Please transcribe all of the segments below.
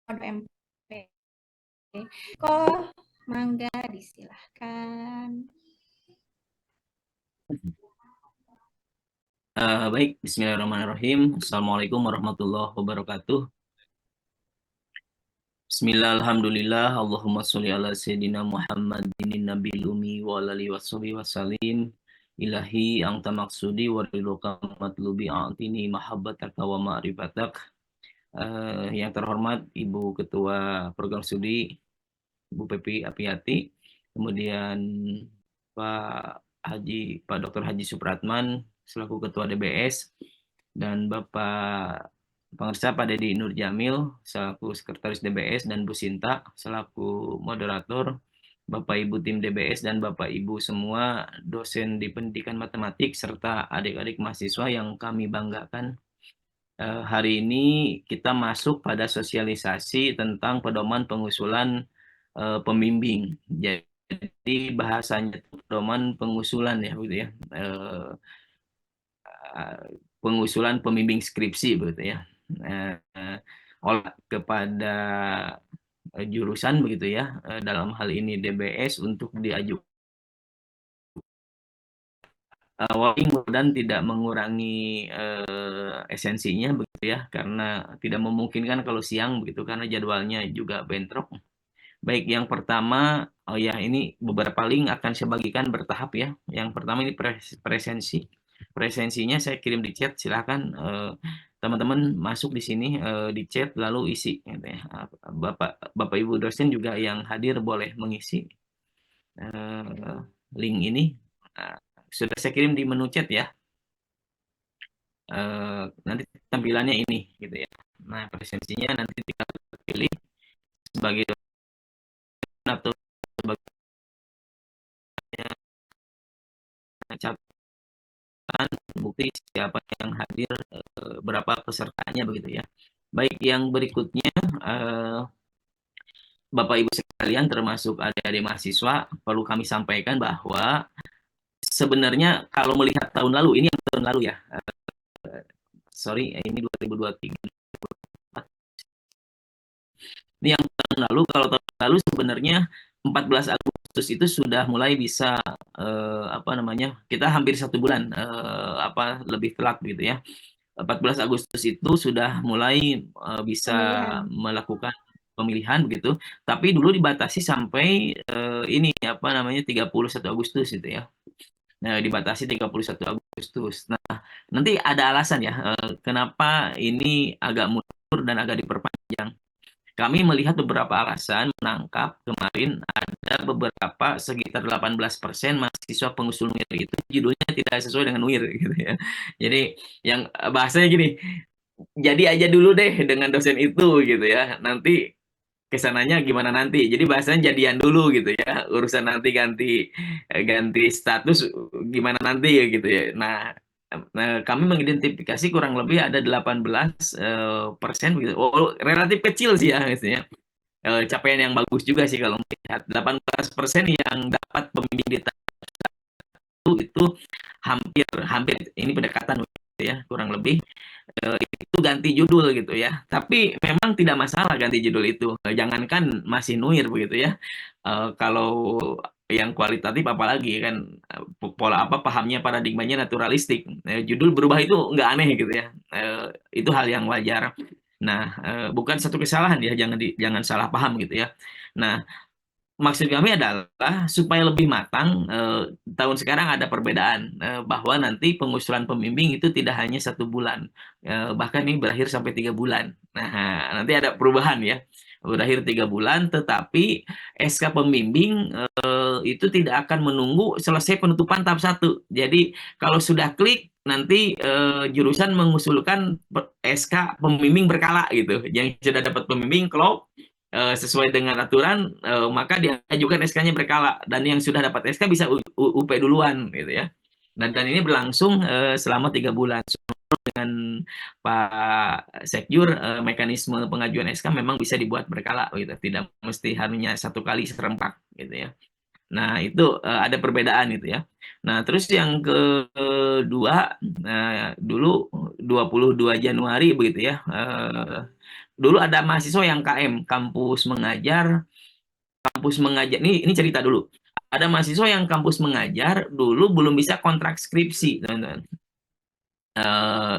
MP. Kok mangga disilahkan. Baik, bismillahirrahmanirrahim. Assalamualaikum warahmatullahi wabarakatuh. Bismillah, alhamdulillah, Allahumma sholli ala sayyidina Muhammadin nabil umi wa ala alihi washabihi wasallim. Ilahi anta maksudi wa ridhoka matlubi a'tini mahabbataka wa ma'rifatak. Yang terhormat Ibu Ketua Program Studi, Ibu Pepi Apiati, kemudian Pak Dr. Haji Supratman selaku Ketua DBS, dan Bapak Pengarsa Pak Dedi Nur Jamil selaku Sekretaris DBS, dan Bu Sinta selaku moderator, Bapak Ibu tim DBS, dan Bapak Ibu semua dosen di pendidikan matematik, serta adik-adik mahasiswa yang kami banggakan. Hari ini kita masuk pada sosialisasi tentang pedoman pengusulan pembimbing. Jadi bahasanya pedoman pengusulan ya, begitu ya. Pengusulan pembimbing skripsi begitu ya. Oleh kepada jurusan begitu ya, dalam hal ini DBS untuk diajukan dan tidak mengurangi esensinya begitu ya, karena tidak memungkinkan kalau siang begitu karena jadwalnya juga bentrok. Baik, yang pertama, oh ya, ini beberapa link akan saya bagikan bertahap ya. Yang pertama ini presensi. Presensinya saya kirim di chat, silahkan teman-teman masuk di sini di chat lalu isi gitu ya. Bapak Ibu dosen juga yang hadir boleh mengisi link ini. Sudah saya kirim di menu chat ya. Nanti tampilannya ini gitu ya. Nah, presensinya nanti tinggal pilih sebagai dosen atau sebagai catatan bukti siapa yang hadir, berapa pesertanya begitu ya. Baik, yang berikutnya Bapak Ibu sekalian termasuk adik-adik mahasiswa, perlu kami sampaikan bahwa sebenarnya kalau melihat tahun lalu, ini yang tahun lalu ya, sorry ini 2023. Ini yang tahun lalu, kalau tahun lalu sebenarnya 14 Agustus itu sudah mulai bisa kita hampir 1 bulan lebih telat gitu ya. 14 Agustus itu sudah mulai bisa melakukan pemilihan begitu, tapi dulu dibatasi sampai 31 Agustus gitu ya. Nah, dibatasi 31 Agustus. Nah, nanti ada alasan ya kenapa ini agak mundur dan agak diperpanjang. Kami melihat beberapa alasan, menangkap kemarin ada beberapa sekitar 18% mahasiswa pengusul NUIR itu judulnya tidak sesuai dengan NUIR gitu ya. Jadi yang bahasanya gini, jadi aja dulu deh dengan dosen itu gitu ya. Nanti kesananya gimana nanti. Jadi bahasanya jadian dulu gitu ya. Urusan nanti ganti status gimana nanti ya gitu ya. Nah, kami mengidentifikasi kurang lebih ada 18% begitu. Oh, relatif kecil sih ya misalnya. Capaian yang bagus juga sih kalau melihat 18% yang dapat pembimbing di itu hampir hampir ini pendekatan gitu ya, kurang lebih itu ganti judul gitu ya. Tapi memang tidak masalah ganti judul itu. Jangankan masih NUIR begitu ya. Kalau yang kualitatif apalagi kan, pola pahamnya paradigmanya naturalistik. Judul berubah itu nggak aneh gitu ya. Itu hal yang wajar. Nah, bukan satu kesalahan ya, jangan salah paham gitu ya. Nah, maksud kami adalah supaya lebih matang, tahun sekarang ada perbedaan, bahwa nanti pengusulan pembimbing itu tidak hanya 1 bulan, bahkan ini berakhir sampai 3 bulan. Nah, nanti ada perubahan ya, berakhir 3 bulan, tetapi SK pembimbing itu tidak akan menunggu selesai penutupan tahap 1. Jadi kalau sudah klik, nanti jurusan mengusulkan SK pembimbing berkala gitu. Yang sudah dapat pembimbing klop sesuai dengan aturan, maka diajukan SK-nya berkala, dan yang sudah dapat SK bisa UP duluan gitu ya. Dan ini berlangsung selama 3 bulan dengan Pak Sekjur. Mekanisme pengajuan SK memang bisa dibuat berkala gitu, tidak mesti hanya satu kali serempak gitu ya. Nah, itu ada perbedaan itu ya. Nah, terus yang kedua, dulu 22 Januari begitu ya, Dulu ada mahasiswa yang KM, kampus mengajar, ini cerita dulu. Ada mahasiswa yang kampus mengajar dulu belum bisa kontrak skripsi, teman-teman.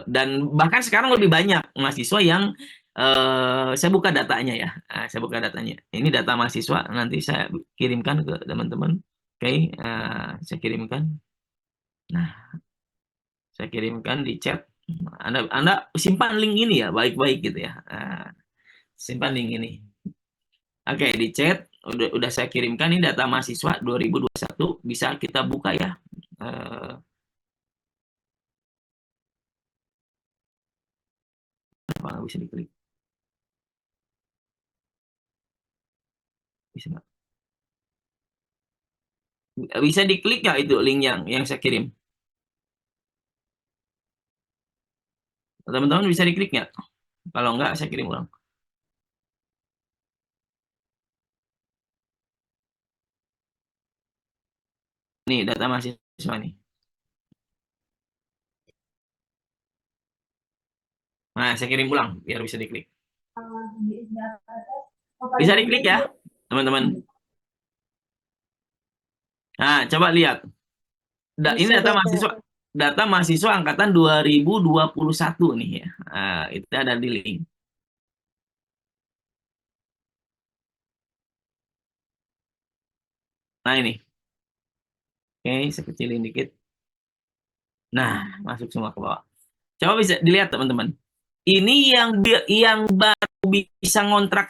Dan bahkan sekarang lebih banyak mahasiswa yang saya buka datanya ya. Saya buka datanya. Ini data mahasiswa, nanti saya kirimkan ke teman-teman. Oke, saya kirimkan. Nah, saya kirimkan di chat. Anda simpan link ini ya, baik-baik gitu ya. Simpan link ini. Oke, di chat udah saya kirimkan ini data mahasiswa 2021, bisa kita buka ya. Eh, Apa nggak bisa diklik? Bisa nggak? Bisa diklik nggak itu link yang saya kirim? Teman-teman bisa diklik nggak? Kalau nggak, saya kirim ulang. Nih, data mahasiswa nih. Nah, saya kirim ulang biar bisa diklik. Bisa diklik ya, teman-teman. Nah, coba lihat. Ini Bisa, data Bapak. mahasiswa, angkatan 2021 nih ya. Itu ada di link. Nah, ini. Oke, saya kecilin dikit. Nah, masuk semua ke bawah. Coba bisa dilihat, teman-teman. Ini yang baru bisa ngontrak,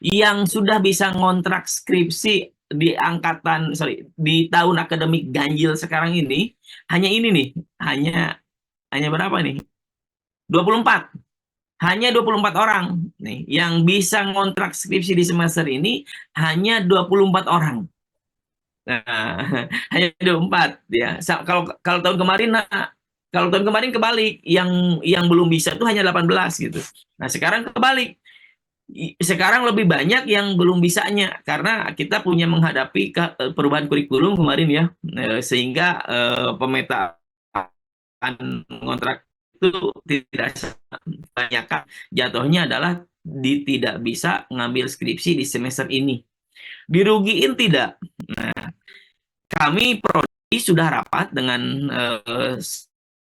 yang sudah bisa ngontrak skripsi di angkatan, di tahun akademik ganjil sekarang ini, hanya ini nih, hanya berapa nih? 24. Hanya 24 orang nih yang bisa ngontrak skripsi di semester ini, hanya 24 orang. Nah, hanya 24 ya. Kalau kalau tahun kemarin, kalau tahun kemarin kebalik, yang belum bisa tuh hanya 18 gitu. Nah, sekarang kebalik. Sekarang lebih banyak yang belum bisanya karena kita punya menghadapi perubahan kurikulum kemarin ya. Sehingga pemetaan kontrak itu tidak banyak, jatuhnya adalah tidak bisa ngambil skripsi di semester ini. Dirugiin tidak? Nah, kami prodi sudah rapat dengan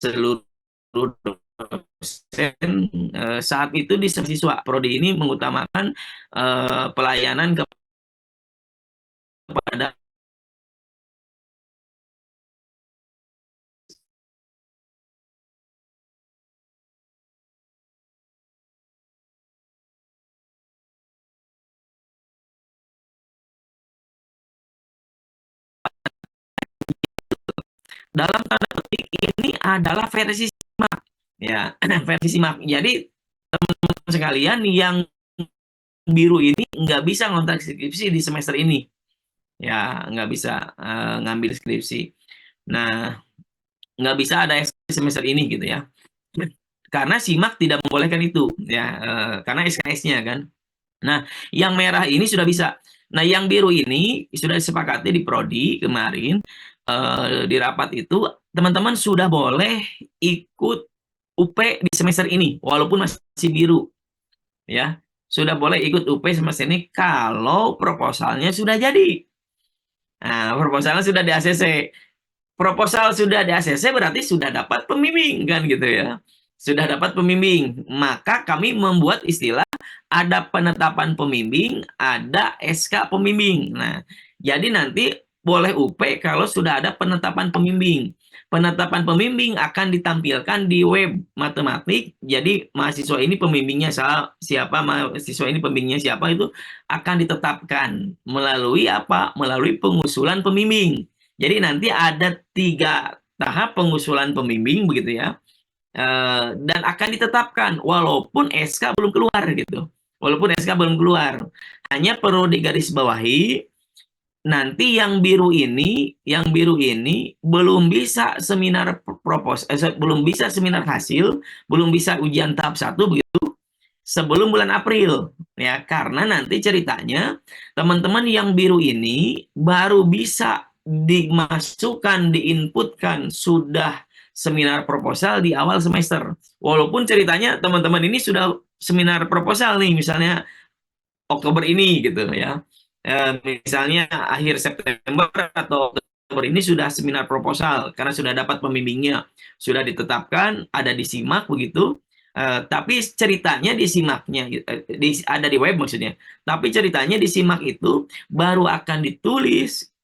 seluruh dosen. Saat itu di siswa prodi ini mengutamakan pelayanan kepada dalam tanda petik ini adalah versi simak ya. Versi simak. Jadi teman-teman sekalian yang biru ini nggak bisa ngontrak skripsi di semester ini ya, nggak bisa ngambil skripsi. Nah, nggak bisa ada semester ini gitu ya, karena simak tidak membolehkan itu ya, karena SKS-nya kan. Nah, yang merah ini sudah bisa. Nah, yang biru ini sudah disepakati di prodi kemarin, di rapat itu teman-teman sudah boleh ikut UP di semester ini walaupun masih biru ya. Sudah boleh ikut UP semester ini kalau proposalnya sudah jadi. Nah, proposalnya sudah di ACC. Proposal sudah di ACC berarti sudah dapat pembimbing kan gitu ya. Sudah dapat pembimbing. Maka kami membuat istilah ada penetapan pembimbing, ada SK pembimbing. Nah, jadi nanti boleh UP kalau sudah ada penetapan pembimbing. Penetapan pembimbing akan ditampilkan di web matematik. Jadi mahasiswa ini pembimbingnya siapa, mahasiswa ini pembimbingnya siapa, itu akan ditetapkan melalui apa? Melalui pengusulan pembimbing. Jadi nanti ada 3 tahap pengusulan pembimbing begitu ya. Dan akan ditetapkan walaupun SK belum keluar gitu. Walaupun SK belum keluar. Hanya perlu digarisbawahi, nanti yang biru ini belum bisa seminar belum bisa seminar hasil, belum bisa ujian tahap 1 begitu sebelum bulan April ya, karena nanti ceritanya teman-teman yang biru ini baru bisa dimasukkan, diinputkan sudah seminar proposal di awal semester. Walaupun ceritanya teman-teman ini sudah seminar proposal nih, misalnya Oktober ini gitu ya. Misalnya akhir September atau Oktober ini sudah seminar proposal karena sudah dapat pembimbingnya, sudah ditetapkan, ada di SIMAK begitu. Tapi ceritanya di SIMAK-nya ada di web maksudnya. Tapi ceritanya di SIMAK itu baru akan ditulis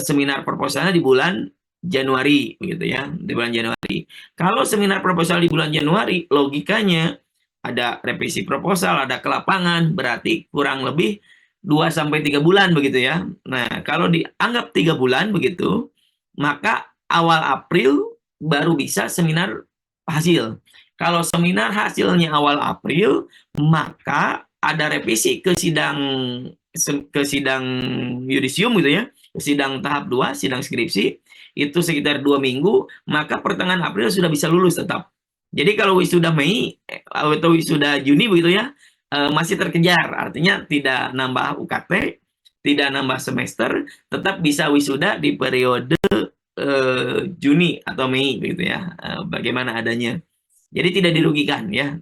seminar proposalnya di bulan Januari begitu ya, di bulan Januari. Kalau seminar proposal di bulan Januari, logikanya ada revisi proposal, ada ke lapangan, berarti kurang lebih 2 sampai 3 bulan begitu ya. Nah, kalau dianggap 3 bulan begitu, maka awal April baru bisa seminar hasil. Kalau seminar hasilnya awal April, maka ada revisi ke sidang yudisium gitu ya, ke sidang tahap 2, sidang skripsi, itu sekitar 2 minggu, maka pertengahan April sudah bisa lulus tetap. Jadi kalau wisuda Mei atau wisuda Juni begitu ya, masih terkejar, artinya tidak nambah UKT, tidak nambah semester, tetap bisa wisuda di periode Juni atau Mei begitu ya, bagaimana adanya. Jadi tidak dirugikan ya,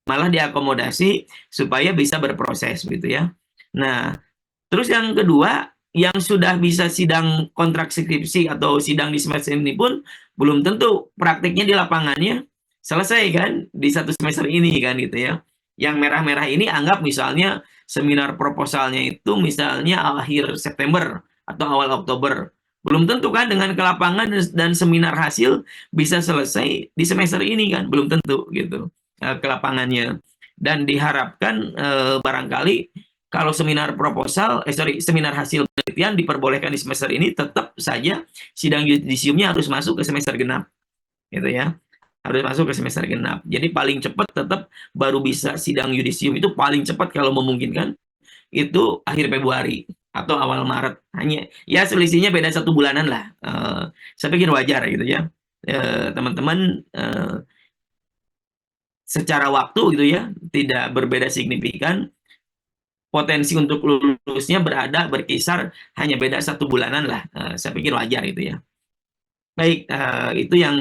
malah diakomodasi supaya bisa berproses gitu ya. Nah, terus yang kedua, yang sudah bisa sidang kontrak skripsi atau sidang di semester ini pun belum tentu praktiknya di lapangannya selesai kan di satu semester ini kan gitu ya. Yang merah-merah ini anggap misalnya seminar proposalnya itu misalnya akhir September atau awal Oktober. Belum tentu kan dengan ke lapangan dan seminar hasil bisa selesai di semester ini kan, belum tentu gitu ke lapangannya. Dan diharapkan barangkali kalau seminar seminar hasil penelitian diperbolehkan di semester ini, tetap saja sidang yudisiumnya harus masuk ke semester genap, gitu ya. Harus masuk ke semester genap. Jadi paling cepat tetap baru bisa sidang yudisium itu paling cepat kalau memungkinkan itu akhir Februari atau awal Maret. Hanya ya selisihnya beda 1 bulanan lah. Saya pikir wajar gitu ya. Teman-teman secara waktu gitu ya tidak berbeda signifikan, potensi untuk lulusnya berkisar hanya beda 1 bulanan lah. Saya pikir wajar itu ya. Baik, itu yang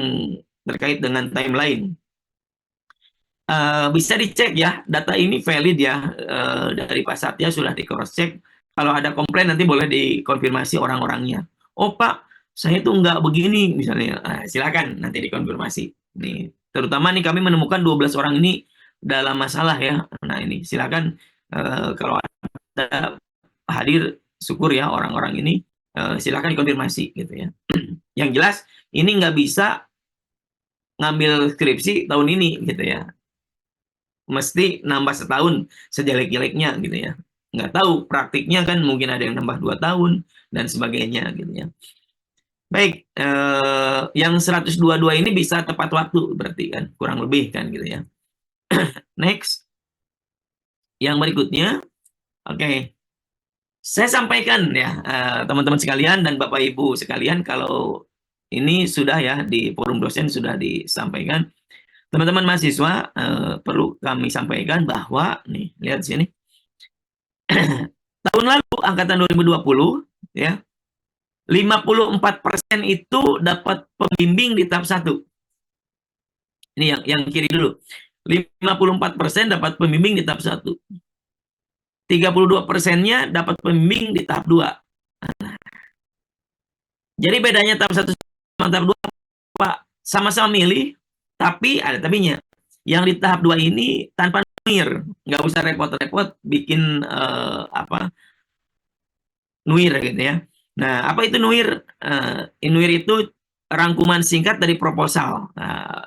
terkait dengan timeline. Bisa dicek ya, data ini valid ya, dari Pak Satya sudah di cross check. Kalau ada komplain nanti boleh dikonfirmasi orang-orangnya. Oh Pak, saya tuh nggak begini misalnya. Silakan nanti dikonfirmasi. Nih, terutama nih kami menemukan 12 orang ini dalam masalah ya. Nah ini silakan kalau ada hadir, syukur ya orang-orang ini, silakan dikonfirmasi gitu ya. Yang jelas ini nggak bisa ngambil skripsi tahun ini gitu ya, mesti nambah setahun sejelek-jeleknya gitu ya. Nggak tahu praktiknya kan, mungkin ada yang nambah 2 tahun dan sebagainya gitu ya. Baik, yang 122 ini bisa tepat waktu berarti kan, kurang lebih kan gitu ya. Next, yang berikutnya, oke. Saya sampaikan ya, teman-teman sekalian dan Bapak Ibu sekalian, kalau ini sudah ya di forum dosen sudah disampaikan. Teman-teman mahasiswa, perlu kami sampaikan bahwa nih, lihat sini. Tahun lalu angkatan 2020 ya, 54% itu dapat pembimbing di tahap 1. Ini yang kiri dulu. 54% dapat pembimbing di tahap 1. 32%-nya dapat pembimbing di tahap 2. Jadi bedanya tahap 1 sama tahap 2, Pak, sama-sama milih, tapi ada tapinya. Yang di tahap 2 ini tanpa nuir, nggak usah repot-repot bikin nuir gitu ya. Nah, apa itu nuir? Nuir itu rangkuman singkat dari proposal.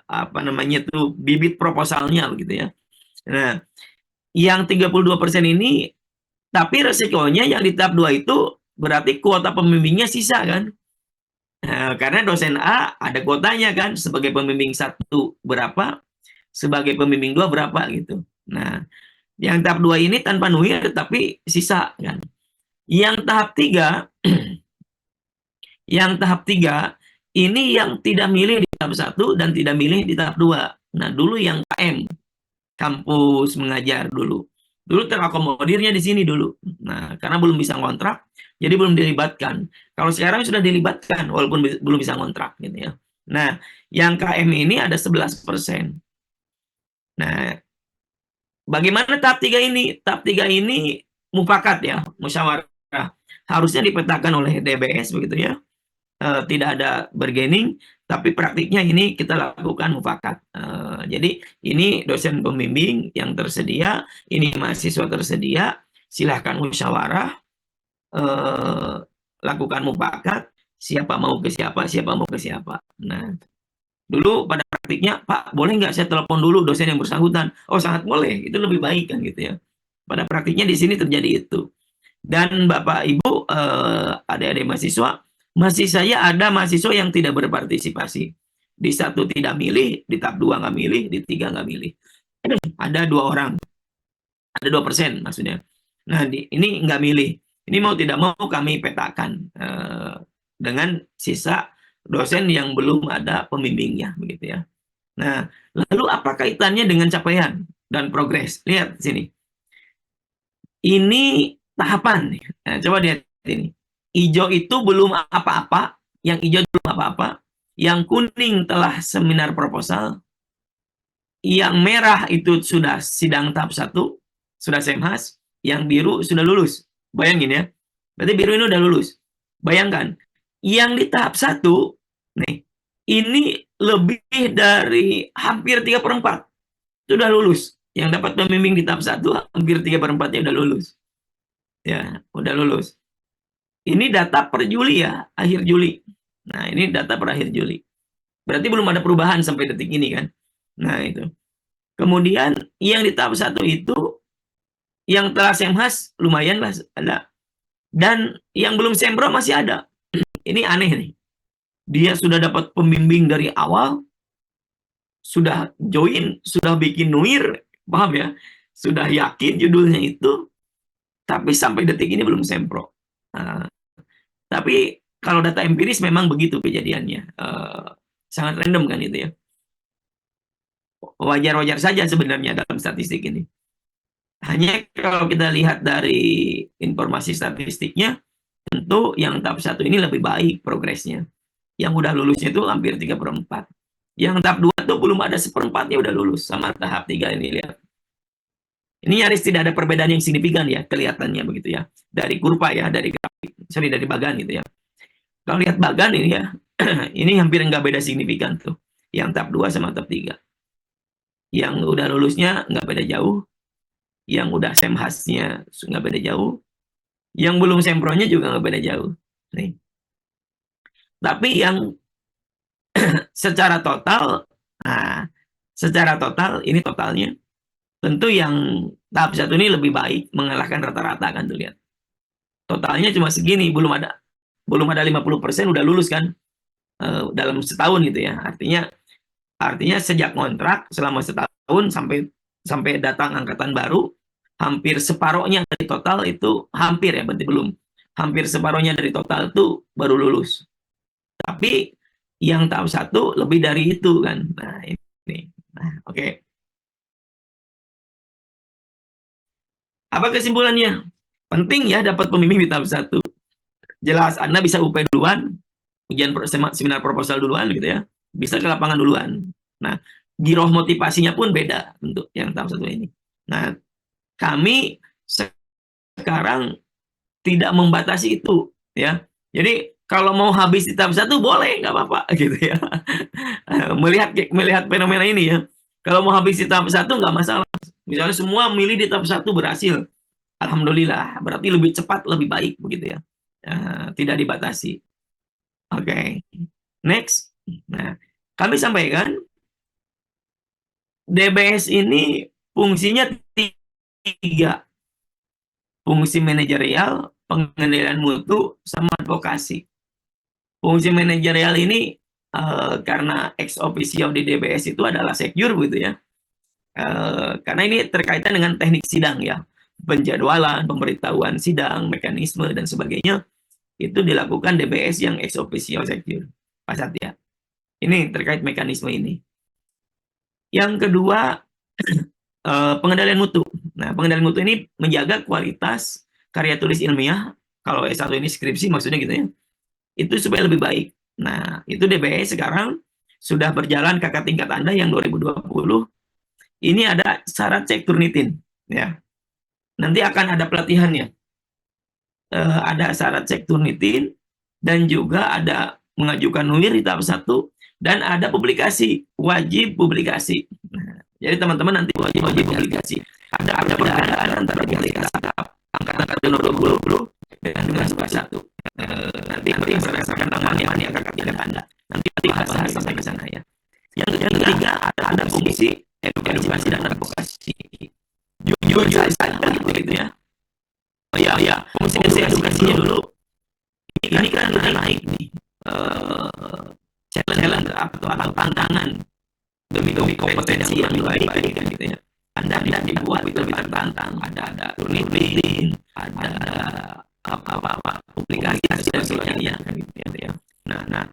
Apa namanya itu, bibit proposalnya gitu ya. Nah, yang 32% ini, tapi resikonya yang di tahap 2 itu berarti kuota pembimbingnya sisa kan. Karena dosen A ada kuotanya kan, sebagai pembimbing 1 berapa, sebagai pembimbing 2 berapa gitu. Nah, yang tahap 2 ini tanpa nuir tapi sisa kan. Yang tahap 3 yang tahap 3 ini yang tidak milih di tahap 1 dan tidak milih di tahap 2. Nah, dulu yang KM, kampus mengajar dulu. Dulu terakomodirnya di sini dulu. Nah, karena belum bisa ngontrak, jadi belum dilibatkan. Kalau sekarang sudah dilibatkan, walaupun belum bisa ngontrak gitu ya. Nah, yang KM ini ada 11%. Nah, bagaimana tahap 3 ini? Tahap 3 ini mufakat ya, musyawarah. Harusnya dipetakan oleh DBS begitu ya. Tidak ada bargaining, tapi praktiknya ini kita lakukan mufakat. Jadi ini dosen pembimbing yang tersedia, ini mahasiswa tersedia, silahkan musyawarah, eh, lakukan mufakat, siapa mau ke siapa, siapa mau ke siapa. Nah, dulu pada praktiknya, Pak, boleh nggak saya telepon dulu dosen yang bersangkutan? Oh, sangat boleh, itu lebih baik kan gitu ya. Pada praktiknya di sini terjadi itu. Dan Bapak Ibu, adik-adik mahasiswa, masih saya ada mahasiswa yang tidak berpartisipasi. Di satu tidak milih, di tahap 2 nggak milih, di 3 nggak milih. Ada 2 orang, ada 2% maksudnya. Nah, ini nggak milih. Ini mau tidak mau kami petakan dengan sisa dosen yang belum ada pembimbingnya, begitu ya. Nah, lalu apa kaitannya dengan capaian dan progres? Lihat sini. Ini tahapan. Nah, coba lihat ini. Hijau itu belum apa-apa, yang hijau belum apa-apa, yang kuning telah seminar proposal, yang merah itu sudah sidang tahap 1, sudah semhas, yang biru sudah lulus. Bayangin ya. Berarti biru ini udah lulus. Bayangkan, yang di tahap 1, nih, ini lebih dari hampir 3/4 sudah lulus. Yang dapat pembimbing di tahap 1 hampir 3/4-nya udah lulus. Ya, udah lulus. Ini data per Juli ya, akhir Juli. Nah, ini data per akhir Juli. Berarti belum ada perubahan sampai detik ini kan. Nah, itu. Kemudian yang di tahap 1 itu, yang telah semhas lumayan lah ada. Dan yang belum sempro masih ada. Ini aneh nih. Dia sudah dapat pembimbing dari awal, sudah join, sudah bikin nuir, paham ya? Sudah yakin judulnya itu, tapi sampai detik ini belum sempro. Nah, tapi kalau data empiris memang begitu kejadiannya. Sangat random kan itu ya. Wajar-wajar saja sebenarnya dalam statistik ini. Hanya kalau kita lihat dari informasi statistiknya, tentu yang tahap 1 ini lebih baik progresnya. Yang udah lulusnya itu hampir 3/4. Yang tahap 2 itu belum ada 1/4-nya udah lulus. Sama tahap 3 ini, lihat. Ini nyaris tidak ada perbedaan yang signifikan ya, kelihatannya begitu ya. Dari kurva ya, dari grafik, sorry, dari bagan gitu ya. Kalau lihat bagan ini ya, ini hampir nggak beda signifikan tuh. Yang tahap 2 sama tahap 3. Yang udah lulusnya nggak beda jauh. Yang udah semhasnya nggak beda jauh. Yang belum sempronya juga nggak beda jauh. Nih. Tapi yang secara total, nah, secara total, ini totalnya, tentu yang tahap 1 ini lebih baik mengalahkan rata-rata kan tuh lihat. Totalnya cuma segini, belum ada 50% udah lulus kan dalam setahun gitu ya. Artinya sejak kontrak selama setahun sampai sampai datang angkatan baru, hampir separohnya dari total itu, hampir ya, berarti belum. Hampir separohnya dari total itu baru lulus. Tapi yang tahap 1 lebih dari itu kan. Nah, ini. Nah, oke. Apa kesimpulannya? Penting ya dapat pembimbing di tahap 1. Jelas Anda bisa UP duluan, ujian seminar proposal duluan gitu ya. Bisa ke lapangan duluan. Nah, giroh motivasinya pun beda untuk yang tahap 1 ini. Nah, kami sekarang tidak membatasi itu ya. Jadi kalau mau habis di tahap 1 boleh, nggak apa-apa gitu ya. melihat fenomena ini ya. Kalau mau habis di tahap 1 nggak masalah. Misalnya semua milih di tahap 1 berhasil. Alhamdulillah, berarti lebih cepat, lebih baik begitu ya. Tidak dibatasi. Oke. Next. Nah, kami sampaikan DBS ini fungsinya 3. Fungsi manajerial, pengendalian mutu, sama advokasi. Fungsi manajerial ini karena ex officio di DBS itu adalah secure gitu ya. Karena ini terkaitan dengan teknik sidang ya. Penjadwalan, pemberitahuan sidang, mekanisme, dan sebagainya. Itu dilakukan DBS yang ex officio secure. Pak Satya. Ini terkait mekanisme ini. Yang kedua, pengendalian mutu. Nah, pengendalian mutu ini menjaga kualitas karya tulis ilmiah, kalau S1 ini skripsi maksudnya gitu ya, itu supaya lebih baik. Nah, itu DBE sekarang sudah berjalan kakak tingkat Anda yang 2020. Ini ada syarat cek Turnitin, ya. Nanti akan ada pelatihannya. Ada syarat cek Turnitin, dan juga ada mengajukan NUIR di tahap 1, dan ada publikasi, wajib publikasi. Nah, jadi teman-teman nanti wajib publikasi. Ada perbedaan antara publikasi angkatan 2020 dengan tahap 1. Nanti berdasarkan tangan yang kakak tingkat Anda. Nanti bahas sampai ke sana ya. Yang ketiga ada fungsi edukasi dan advokasi. Jujur saja gitu ya. Oh ya, fungsi edukasinya dulu. Ini kan naik nih. Challenge atau tantangan demi kompetensi yang lebih baik gitu ya. Anda dibuat lebih tertantang. Ada Turnitin, ada apa publikasi dan sebagainya gitu ya. Nah,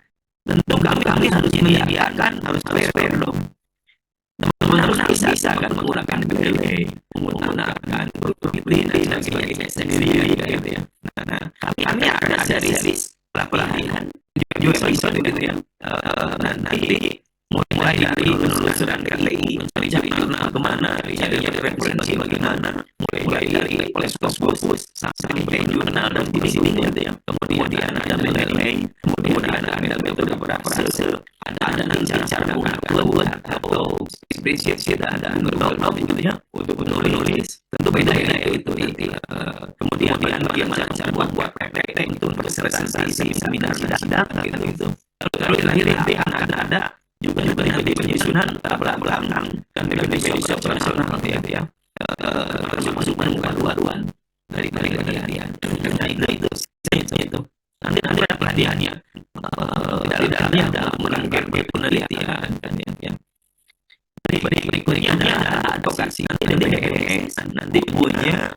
tentu kami harus menyediakan, harus fair dong. Teman-teman harus bisa kan menggunakan BLE, menggunakan Turnitin dan sebagainya sendiri gitu ya. Nah, kami akan ada series pelatihan juga episode gitu ya. Nanti mulai dari penelusuran KTI, mencari jurnal kemana, cari referensi bagaimana, mulai dari fokus sampai jurnal dan di sini gitu ya. Kemudian ada BLE, kemudian ada metode berproses, ada cara mengupload atau spreadsheet, ada notebook gitu ya untuk menulis. Tentu beda itu nanti. Kemudian bagaimana cara buat PPT untuk presentasi seminar sidang gitu. Lalu nanti ada juga nanti penyusunan belakang dan definisi operasional ya. Termasuk baruan dari kalian. Nah itu. Nanti ada pelatihannya. Dalamnya ada menanggar penelitian dan ya. Berikutnya ada advokasi. Nanti punya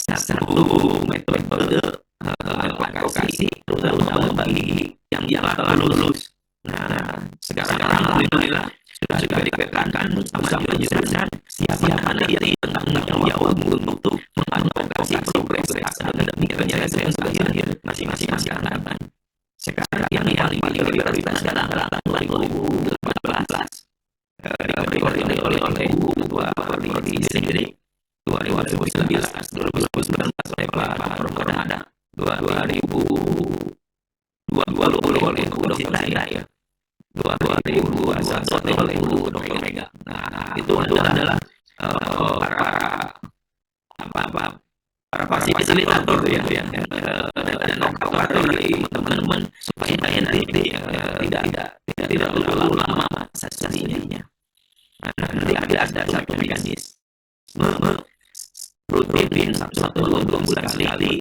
satu metode advokasi terutama bagi yang telah lulus. Nah, sekarang alhamdulillah sudah dikatakan sama jurusan siapa nanti tanggung jawab untuk mengadvokasi progres akademik penyelesaian akhir masing-masing angkatan. Sekarang yang paling prioritas adalah angkatan 2018. Dikoordinir oleh Ketua Koordinasi sendiri 2019 oleh Pak Prof. ada 2020 oleh Bu Dr. ya 2021 oleh Bu Dr. Mega. Nah itu adalah para fasilitator ya dan operator dari teman-teman supaya nanti tidak terlalu lama sesinya. Nanti ada satu mekanisme rutin satu dua bulan sekali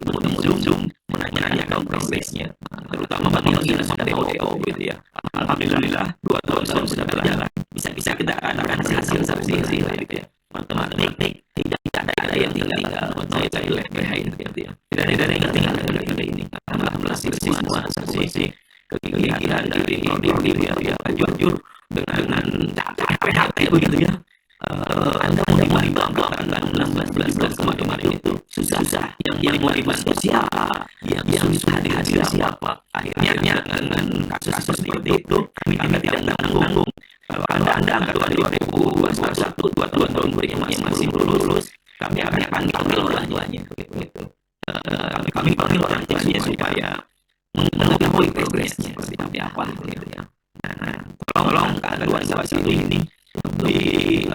Zoom menanyakan progresnya, terutama bagi yang sudah DO gitu ya. Alhamdulillah 2 tahun sudah berjalan, bisa kita katakan hasil gitu ya. Matematik tidak ada yang tinggal, saya lab behind gitu ya. Tidak ada yang tinggal dari ini. Alhamdulillah semua sesi kegiatan dari ya jujur dengan capek begitu ya. Anda mau dibantu tanggal 16 kemarin itu susah. Yang mau dibantu siapa? Yang susah hadir siapa? Akhirnya dengan kasus seperti itu kami tidak tanggung. Kalau Anda angkat 2021 2 tahun berikutnya masih lulus, kami akan panggil orang tuanya gitu. Kami panggil orang tuanya supaya mengetahui progresnya seperti apa gitu ya. Nah, tolong angka 2021 ini lebih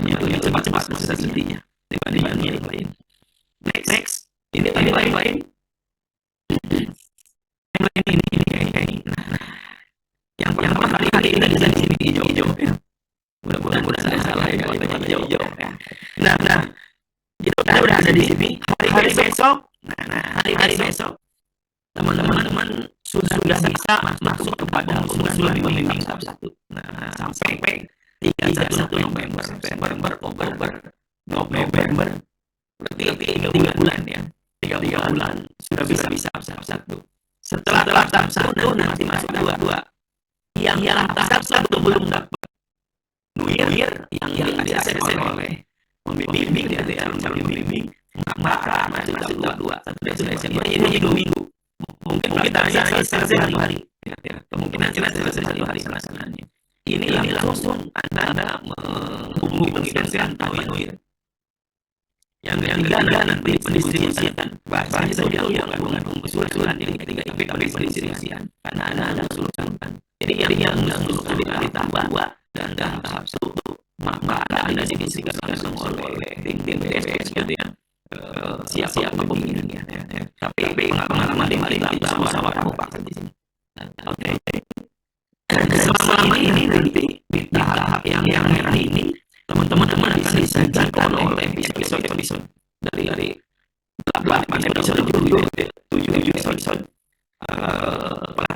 lebih cepat sesungguhnya dibanding yang lain. Next, ini lain. Ini. Yang pertama kali kita di sini hijau ya. Mudah-mudahan saya salah ya kalau hijau ya. Nah, kita udah ada di sini. Hari besok. Hari besok teman-teman sudah bisa masuk kepada usulan pembimbing tahap 1. Nah, sampai 31 November berarti 3 bulan ya. 3 bulan sudah bisa tahap 1. Setelah tahap 1 nanti masuk tahap 2. Yang tahap 1 belum dapat NUIR yang diakses oleh pembimbing gitu ya. baru bimbing, maka masuk dua 1 Desember ini 2 minggu. Mungkin kita hanya selesai 1 hari, ya. Kemungkinan selesai 1 hari pelaksanaannya. Ini langsung Anda menghubungi Kementerian Tauhid. Yang ketiga nanti pendistribusian bahasanya saya yang mengandung surat-surat yang ketiga tapi pendistribusian karena ada usulan. Jadi yang usulan ditambah dan tahap 1 maka ada didistribusikan oleh tim DPS gitu ya. Siapa pemimpinnya ya. Tapi pengalaman di mari kita musyawarah mufakat di sini. Oke. Selama ini nanti di tahap yang merah ini teman-teman akan disajikan oleh episode dari 8 episode 7 episode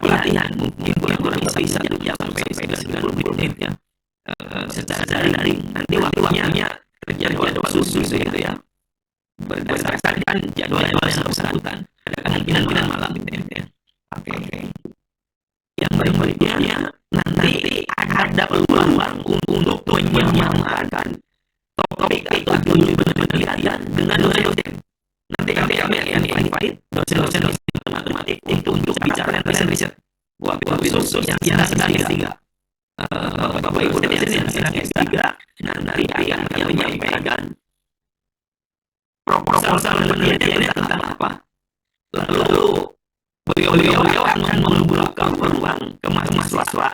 pelatihan mungkin kurang bisa 1 jam sampai 90 menit ya secara daring. Nanti waktunya jadwal khusus gitu ya berdasarkan jadwal yang bersangkutan. Ada kemungkinan malam gitu ya. Oke. Yang berikutnya nanti ada peluang untuk menyamakan topik itu penelitian dengan dosen. Nanti kami akan invite dosen matematik untuk bicara tentang riset. Buat khusus yang sedang S3. Bapak Ibu dosen yang sedang S3 nanti akan menyampaikan proposal penelitiannya tentang apa. Lalu beliau akan membuka peluang ke mahasiswa.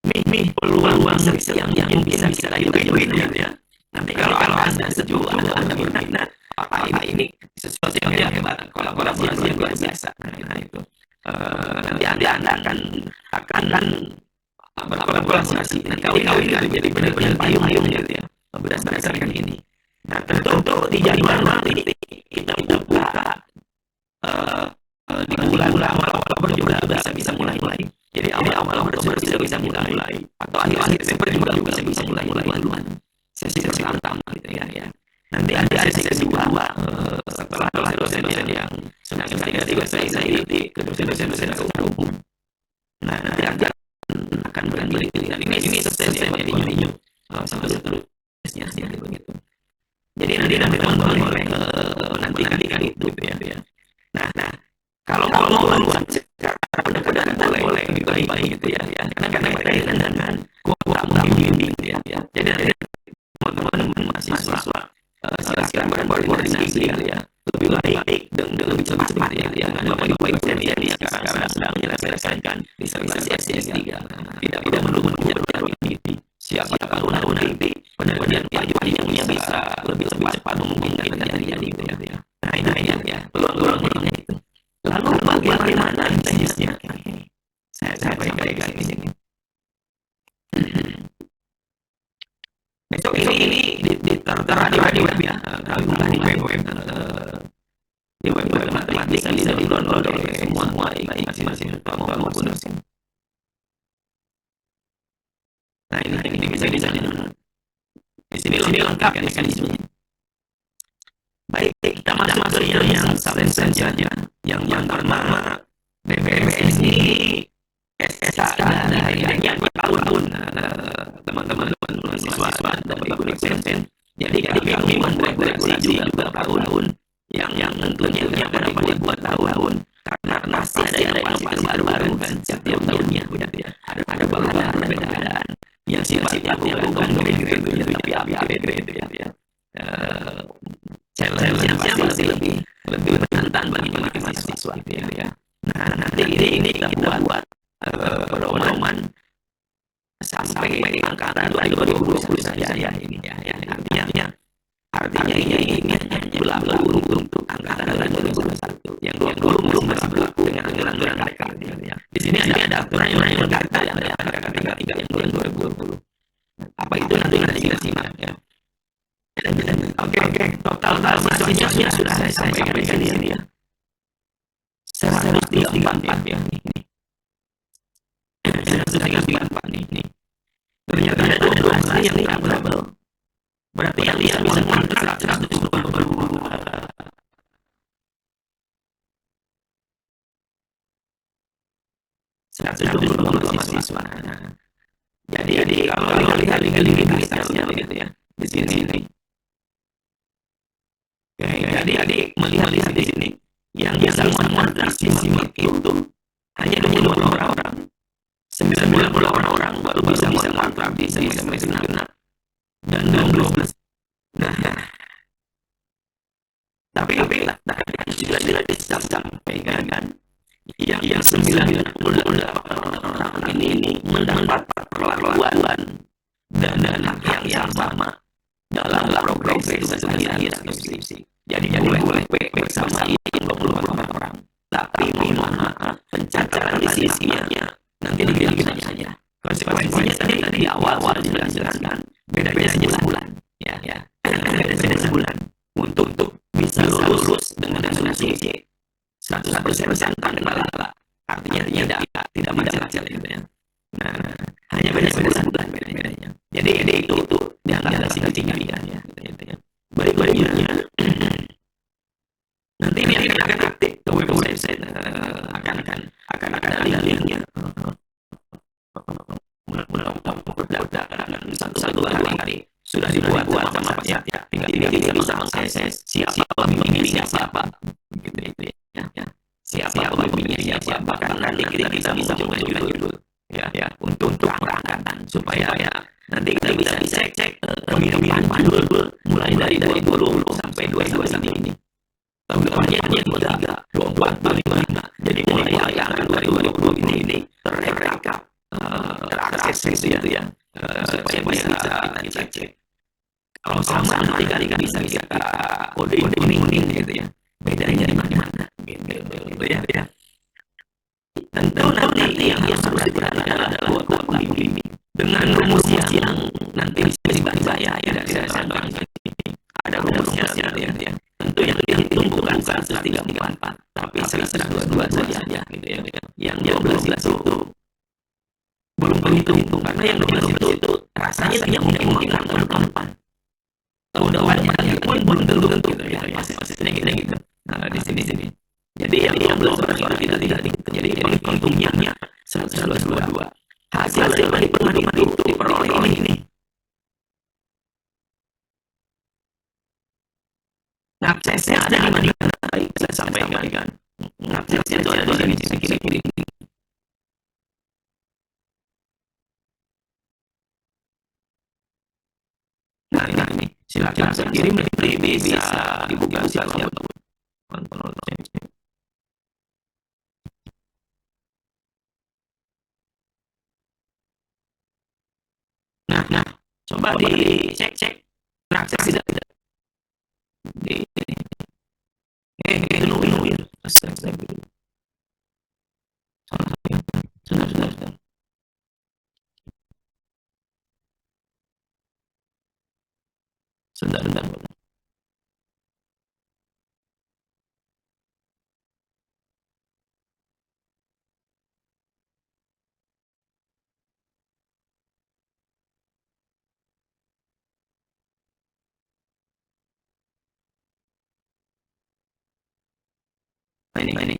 Nih peluang riset yang bisa diajuin ya. Nanti kalau Anda setuju, Anda berminat, apa ini sesuatu yang hebat, kolaborasi yang luar biasa. Nah itu. Nanti Anda akan berkolaborasi. Dan kalau ini jadi benar-benar payung gitu ya. Berdasarkan ini. Nah tentu di jadwal nanti kita buka di bulan awal Oktober juga bisa mulai. Jadi awal Oktober sudah bisa mulai atau akhir Desember juga bisa mulai duluan. Sesi pertama gitu ya. Nanti ada sesi kedua setelah dosen-dosen yang sudah selesai di dosen-dosen umum. Nah nanti akan berlanjut dan ini sesi yang diunjuk sampai seterusnya begitu. Jadi nanti teman-teman boleh nantikan itu ya. Nah kalau mau luar secara pendekatan boleh baik gitu ya. Karena berkaitan dengan kuota membimbing ya. Jadi nanti teman-teman mahasiswa silakan berkoordinasi ya. Lebih baik dan lebih cepat ya. Bapak Ibu dosen yang sekarang sedang menyelesaikan disertasi S3. Tidak menunggu diri. Siapa tahu nanti penelitian yang bisa lebih cepat memungkinkan terjadi gitu ya. Nah ini ya peluang-peluangnya itu. Lalu bagaimana teknisnya? Saya sampaikan di sini. Besok ini tertera di web ya, di web matematik bisa di-download oleh semua masing-masing maupun dosen. Nah ini bisa di-download. Di sini lengkap mekanismenya. Baik, kita masuk yang saja. Yang pertama BPS ini SSK dari yang tahun teman-teman mahasiswa dan Bapak Ibu dosen. Jadi kami memregulasi juga tahun yang tentunya pada buat tahun karena pasti ada inovasi baru kan setiap tahunnya ya. Ada perbedaan yang sifatnya bukan grade tapi upgrade ya. Challenge-nya pasti lebih menantang bagi mahasiswa gitu ya. Nah nanti ini kita buat pedoman sampai angkatan 2020 saja ya ini ya. Artinya ini berlaku untuk angkatan 2021 yang belum masih berlaku dengan aturan mereka ya. Di sini ada aturan yang berkata ya ada KK3 yang bulan 2020. Apa itu nanti kita simak ya. Oke. Total mahasiswanya sudah saya sampaikan di sini ya. 134 ya ini. 134 ini. Ternyata ada 12 yang tidak berabel. Berarti yang bisa kontrak 120. Mahasiswa. Jadi kalau lihat listnya begitu ya di sini. Oke, jadi adik melihat di sini yang bisa mengontraksi itu hanya 20 orang. 90 orang baru bisa mengontrak di sampai genap dan 12. Nah, tapi tadi sudah disampaikan kan, yang 98 orang ini mendapat perlakuan dan hak yang sama dalam progres akhir skripsi. Jadi boleh bersama 20 orang. Tapi mohon maaf, pencatatan sisinya nanti dibilang saja. Konsekuensinya tadi di awal dijelaskan bedanya sebulan, ya. Beda sebulan untuk bisa lulus dengan asumsi 100% tanpa lala. Artinya tidak macam-macam gitu ya. Nah, hanya beda sebulan bedanya. Jadi itu yang ada singkatnya ya. Berikutnya nanti ini akan aktif ke website, akan ada linknya. Mudah-mudahan satu hari sudah dibuat sama Pak ya. Tinggal bisa mengakses siapa pembimbingnya siapa gitu ya. Siapa pembimbingnya siapa, karena nanti kita bisa mengajukan judul ya untuk perangkatan supaya nanti kita bisa cek pembimbingan judul mulai dari 20 sampai 22 ini. Tahun depannya 23, 24, 25. Jadi mulai anggaran 2020 ini terekam, terakses gitu ya, supaya bisa kita cek. Kalau sama nanti kan bisa kita kode kuning gitu ya. Bedanya di mana gitu ya. Tentu nanti yang harus diperhatikan adalah kuota pembimbing dengan rumus yang nanti bisa dibaca ya dari saya ada rumusnya ya. Tentu yang dihitung bukan 134, tapi 122 saja gitu ya. Yang 12 itu belum berhitung karena yang 12 itu rasanya tidak mungkin tahun depan. Tahun depannya pun belum tentu gitu ya. Masih sedikit gitu. Nah, di sini. Jadi yang 12 orang itu kita tidak dihitung. Jadi untungnya 122. Hasil dari perhitungan itu diperoleh ini. Aksesnya ada di mana? Saya sampaikan kan. Aksesnya itu ada di sini. Nah ini silakan saya kirim, bisa dibuka siapa kontrol. Nah, coba dicek akses tidak di nungguin sudah ini.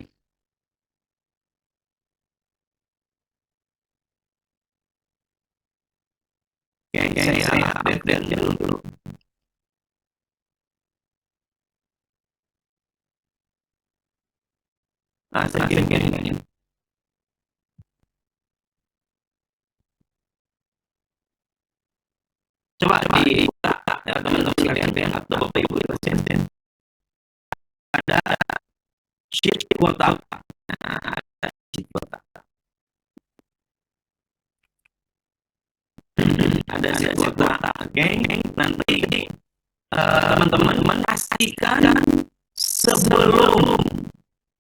Oke, saya update dulu. Saya kirim. Coba dibuka ya teman-teman sekalian atau Bapak Ibu dosen. Ada sheet kuota. Ada sheet kuota. Ada sheet kuota. Oke, nanti teman-teman pastikan sebelum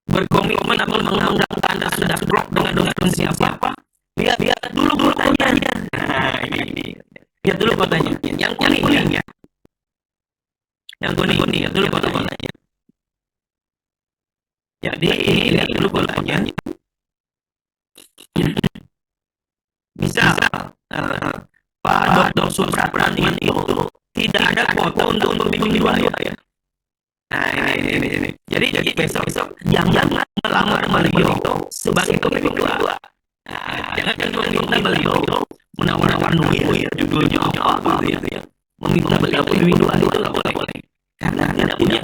berkomitmen atau mengundang Anda sudah drop dengan siapa, lihat dulu kotanya. Nah, ini. Lihat dulu kotanya. Yang kuning ya. Yang kuning, lihat dulu kotanya. Jadi lihat dulu kotanya. Misal Pak Dr. Suprapranman itu tidak ada kuota untuk pembimbing 2 ya. Nah ini. Jadi besok jangan melamar beliau sebagai pembimbing 2. Nah, jangan meminta beliau menawar-nawar nulis judulnya apa gitu ya. Meminta beliau pembimbing 2 itu nggak boleh. Karena tidak punya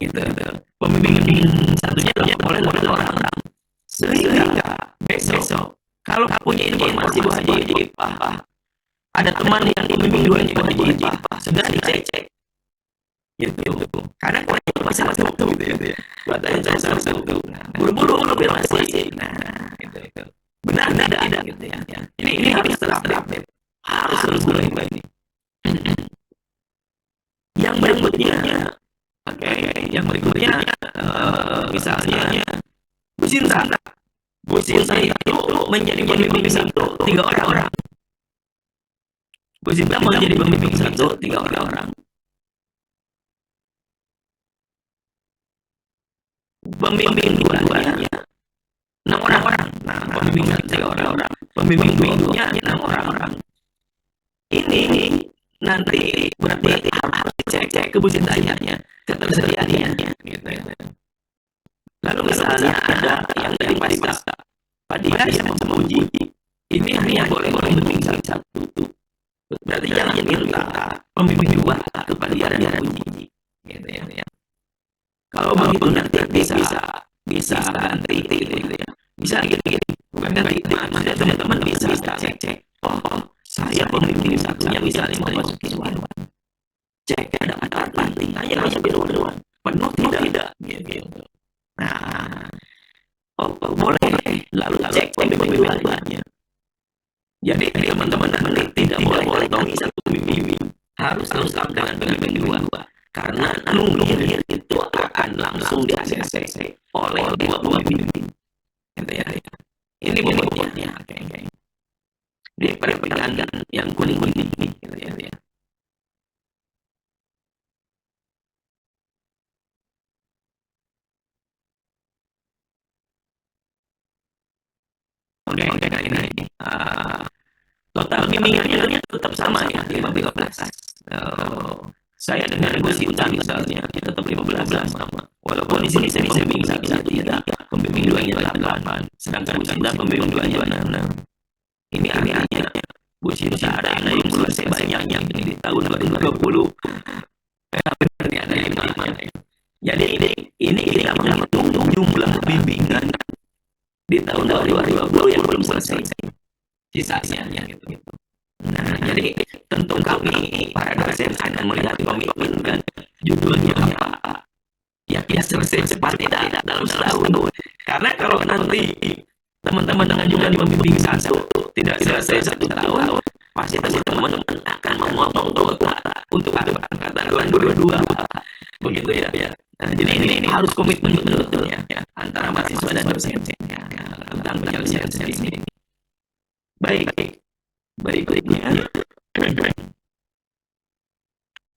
gitu. Pembimbing satunya oleh orang-orang, sehingga besok kalau punya informasi wajib, ada teman yang membimbing dua wajib, sudah dicek gitu. Karena kalau masalah satu gitu ya, katanya saya satu, buru-buru konfirmasi. Nah, itu benar tidak gitu ya. Ini harus terupdate, harus terus mulai ini. Yang berikutnya, oke, yang berikutnya misalnya Bu Sinta itu menjadi pembimbing satu, 3 orang. Bu Sinta mau jadi pembimbing satu, 3 orang. Pembimbing duanya 6 orang. Nah, pembimbing 3 orang. Pembimbing duanya 6 orang. Ini nanti berarti harus dicek ke Bu Sintanya, ketersediaannya, gitu ya. Lalu misalnya ada yang dari Padista, yang mau uji, ini hanya boleh membimbing satu. Berarti jangan minta pembimbing dua kepada dia yang uji, gitu ya. Kalau begitu nanti bisa ganti gitu ya. Bisa gini, bukan ganti. Maksudnya teman-teman bisa cek. Oh, saya pembimbing satunya misalnya mau masukin Iwan. Cek ada apa hanya penuh tidak gitu. Nah, boleh lalu cek pembimbing duanya. Jadi teman-teman nanti tidak boleh tongi satu pembimbing, harus dengan pembimbing dua. Karena nungguin itu akan langsung di-ACC oleh dua pembimbing. Gitu ya. Ini pembimbingnya. Oke. Di perhatikan yang kuning-kuning ini, gitu ya. Oke, ini. Total bimbingannya tetap sama ya, 15. Saya dengan Bu Sinta misalnya, tetap 15 sama. Walaupun di sini saya pembimbing satu tidak, pembimbing duanya 8, sedangkan Bu Sinta pembimbing duanya 6. Ini artinya Bu Sinta ada yang selesai banyaknya di tahun 2020. Hampir ada 5. Jadi ini kita menghitung jumlah bimbingan di tahun 2020 yang belum selesai. Sisanya gitu. Nah, jadi tentu kami para dosen akan melihat komitmen kan judulnya apa. Ya selesai cepat tidak dalam setahun. Karena kalau nanti teman-teman dengan jumlah pembimbing satu tidak selesai 1 tahun, pasti teman-teman akan memotong kuota untuk angkatan 2022. Begitu ya. Nah, jadi ini harus komitmen betul ya antara mahasiswa dan dosen tentang penyelesaian ini. Baik. Berikutnya,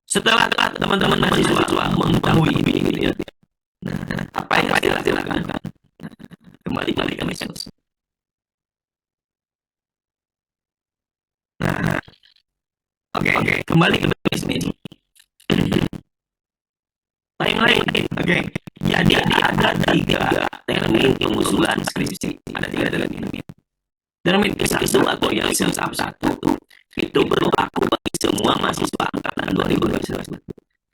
setelah teman-teman mahasiswa mengetahui ini gitu ya. Nah, apa yang harus dilakukan? Kembali ke Mesos. Nah, oke. Kembali ke bisnis. Timeline. Oke. Jadi ada 3 termin pengusulan skripsi. Ada 3 termin. Termin ke-1 atau yang tahap 1 itu berlaku bagi semua mahasiswa angkatan 2021.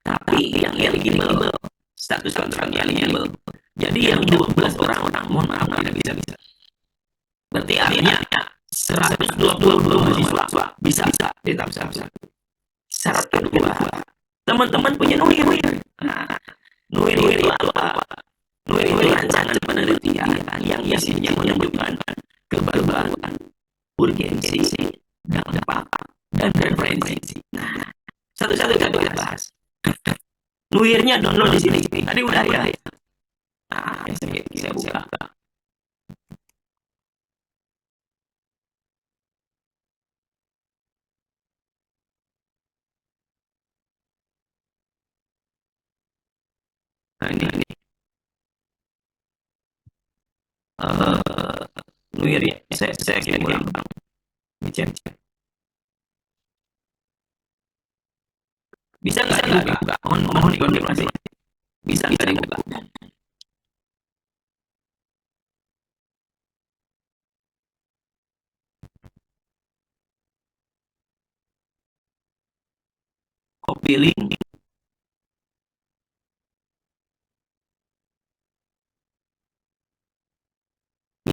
Tapi yang eligible, status kontraknya eligible. Jadi yang 12 orang mohon maaf tidak bisa. Berarti artinya 122 mahasiswa bisa di tahap 1. Syarat kedua, teman-teman punya NUIR. Nah, NUIR itu apa? NUIR itu rancangan penelitian yang isinya menunjukkan kebaruan, urgensi, dampak, dan referensi. Nah, satu-satu kita bahas. NUIR-nya download di sini. Tadi udah ya. Nah, saya buka. Nah, ini. NUIR ya. Saya kirim ulang. Dicek. Bisa nggak dibuka? Mohon dikonfirmasi. Bisa dibuka. Copy link.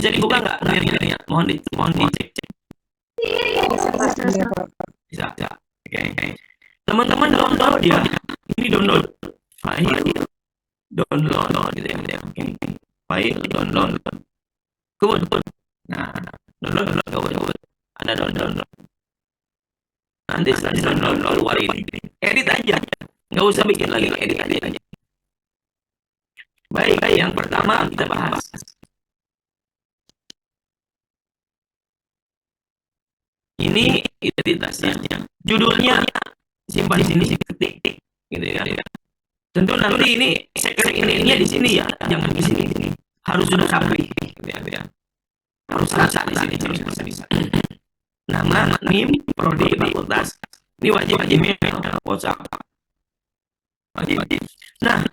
Bisa dibuka nggak? Mohon dicek. Bisa, Pak. Iya, Pak. Bisa. Oke. Teman-teman download ya. Ini download file, download gitu ya. Oke. File, download. Kebun. Nah, download. Ada download. Nanti setelah download keluarin. Edit aja. Nggak usah bikin lagi, edit aja. Baik, yang pertama kita bahas. Ini identitasnya. Judulnya simpan di sini, ketik gitu ya. Tentu nanti ini sekret ininya di sini ya, jangan di sini. Harus sudah rapi gitu ya. Harus rasa di sini, harus bisa. Nama, NIM, prodi, fakultas. Ini wajib email, WhatsApp. Wajib. Nah,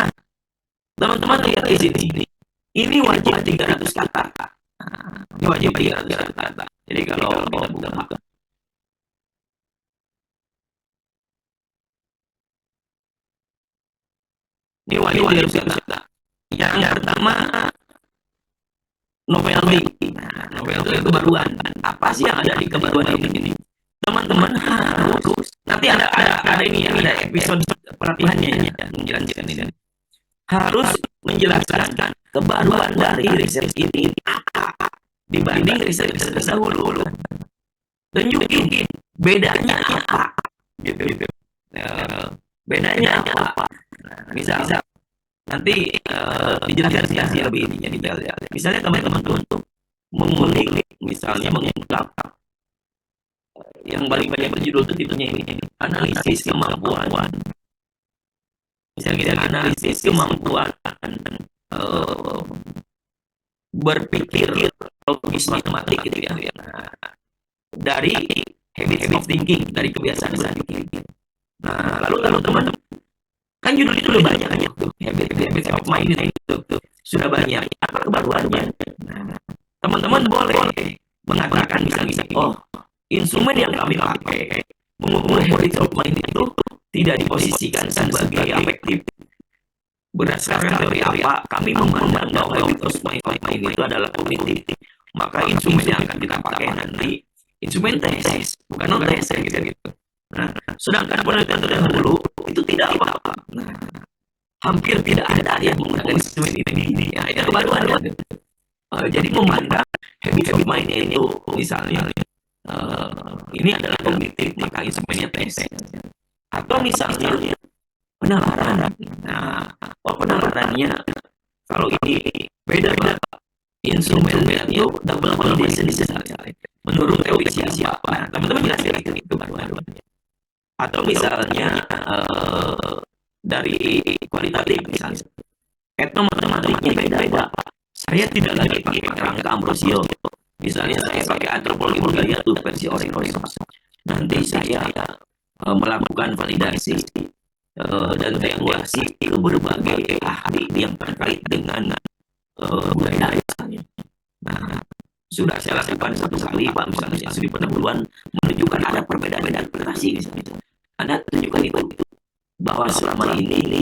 teman-teman lihat di sini. Ini wajib 300 kata. Ini wajib 300 kata. Jadi kalau kita buka ini wajib 300 kata. Yang pertama novelty. Nah, novelty itu kebaruan. Apa sih yang ada di kebaruan ini? Teman-teman harus nanti ada ini ya, ada episode pelatihannya ya, menjelaskan ini. Harus menjelaskan kebaruan dari riset ini apa dibanding riset terdahulu. Tunjukin bedanya apa gitu. Bedanya apa? Nah, misal nanti dijelaskan lebih ininya detail ya. Misalnya teman-teman tuh mengulik, misalnya mengungkap yang paling banyak berjudul itu titelnya ini analisis kemampuan. Misalnya kita analisis kemampuan berpikir logis matematik gitu ya. Nah, dari habit of thinking, dari kebiasaan berpikir. Nah, lalu teman-teman kan judul itu udah banyak kan ya tuh, habit of mind itu sudah banyak. Apa kebaruannya? Nah, teman-teman boleh mengatakan misalnya, oh, instrumen yang kami pakai mengukur habit of mind itu tidak diposisikan sebagai afektif. Berdasarkan teori apa, kami memandang bahwa habit of mind itu adalah kognitif. Maka instrumen yang akan kita pakai nanti instrumen tes, bukan non tes gitu. Nah, sedangkan penelitian terdahulu itu tidak apa-apa. Nah, hampir tidak ada yang menggunakan instrumen ini. Ya, itu kebaruan. Jadi memandang habit of mind itu misalnya ini adalah kognitif, maka instrumennya tes. Atau misalnya penalaran. Nah, penalarannya kalau ini beda instrumennya itu double validation misalnya. Menurut teori siapa? Nah, teman-teman jelaskan itu baru-barunya. Atau misalnya dari kualitatif misalnya. Etnomatematiknya beda-beda. Saya tidak lagi pakai kerangka Ambrosio. Misalnya saya pakai antropologi Bulgaria itu versi Oreros. Nanti saya melakukan validasi dan triangulasi ke berbagai ahli yang terkait dengan budaya misalnya. Nah, sudah saya lakukan satu kali, Pak, misalnya studi pendahuluan menunjukkan ada perbedaan interpretasi misalnya. Anda tunjukkan itu bahwa selama ini,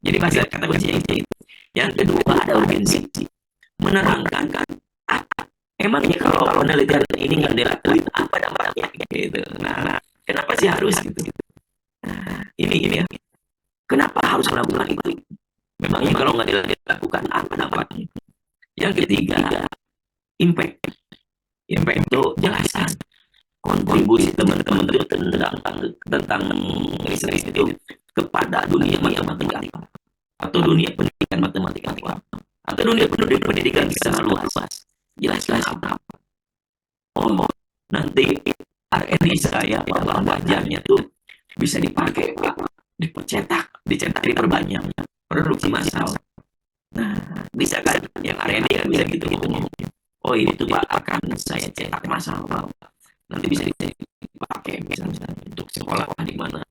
jadi masih kata kuncinya itu. Yang kedua ada urgensi, menerangkan emangnya kalau penelitian ini nggak dilakukan apa dampaknya gitu. Nah, kenapa sih harus gitu? Nah, ini ya. Kenapa harus melakukan itu? Memangnya kalau nggak dilakukan apa dampaknya? Yang ketiga, impact. Impact itu jelaskan kontribusi teman-teman itu tentang riset itu kepada dunia matematika atau dunia pendidikan matematika atau dunia pendidikan secara luas. Jelaskan apa? Oh, nanti R&D saya bahwa belajarnya tuh bisa dipakai, Pak, dicetak, diperbanyak, produksi massal. Nah, bisa kan yang R&D kan bisa gitu. Oh, ini tuh Pak akan saya cetak massal, Pak. Nanti bisa dipakai misalnya untuk sekolah di mana.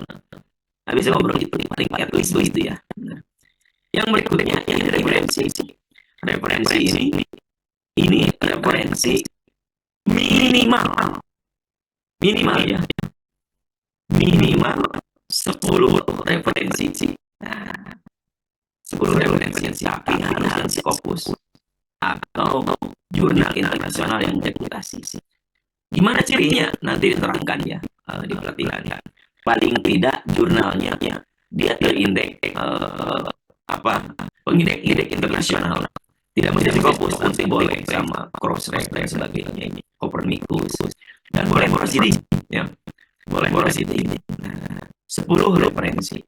Nah, bisa ngobrol gitu paling tulis begitu ya. Nah, yang berikutnya ini referensi. Referensi ini referensi minimal ya. Minimal 10 referensi. Nah, 10 referensi tapi harus yang Scopus atau jurnal internasional yang reputasi. Gimana cirinya? Nanti diterangkan ya di pelatihan. Paling tidak jurnalnya dia terindeks pengindeks internasional. Tidak mesti Scopus, nanti boleh sama Crossref dan sebagainya ini. Copernicus dan boleh Voracity ya. Boleh Voracity. 10 referensi.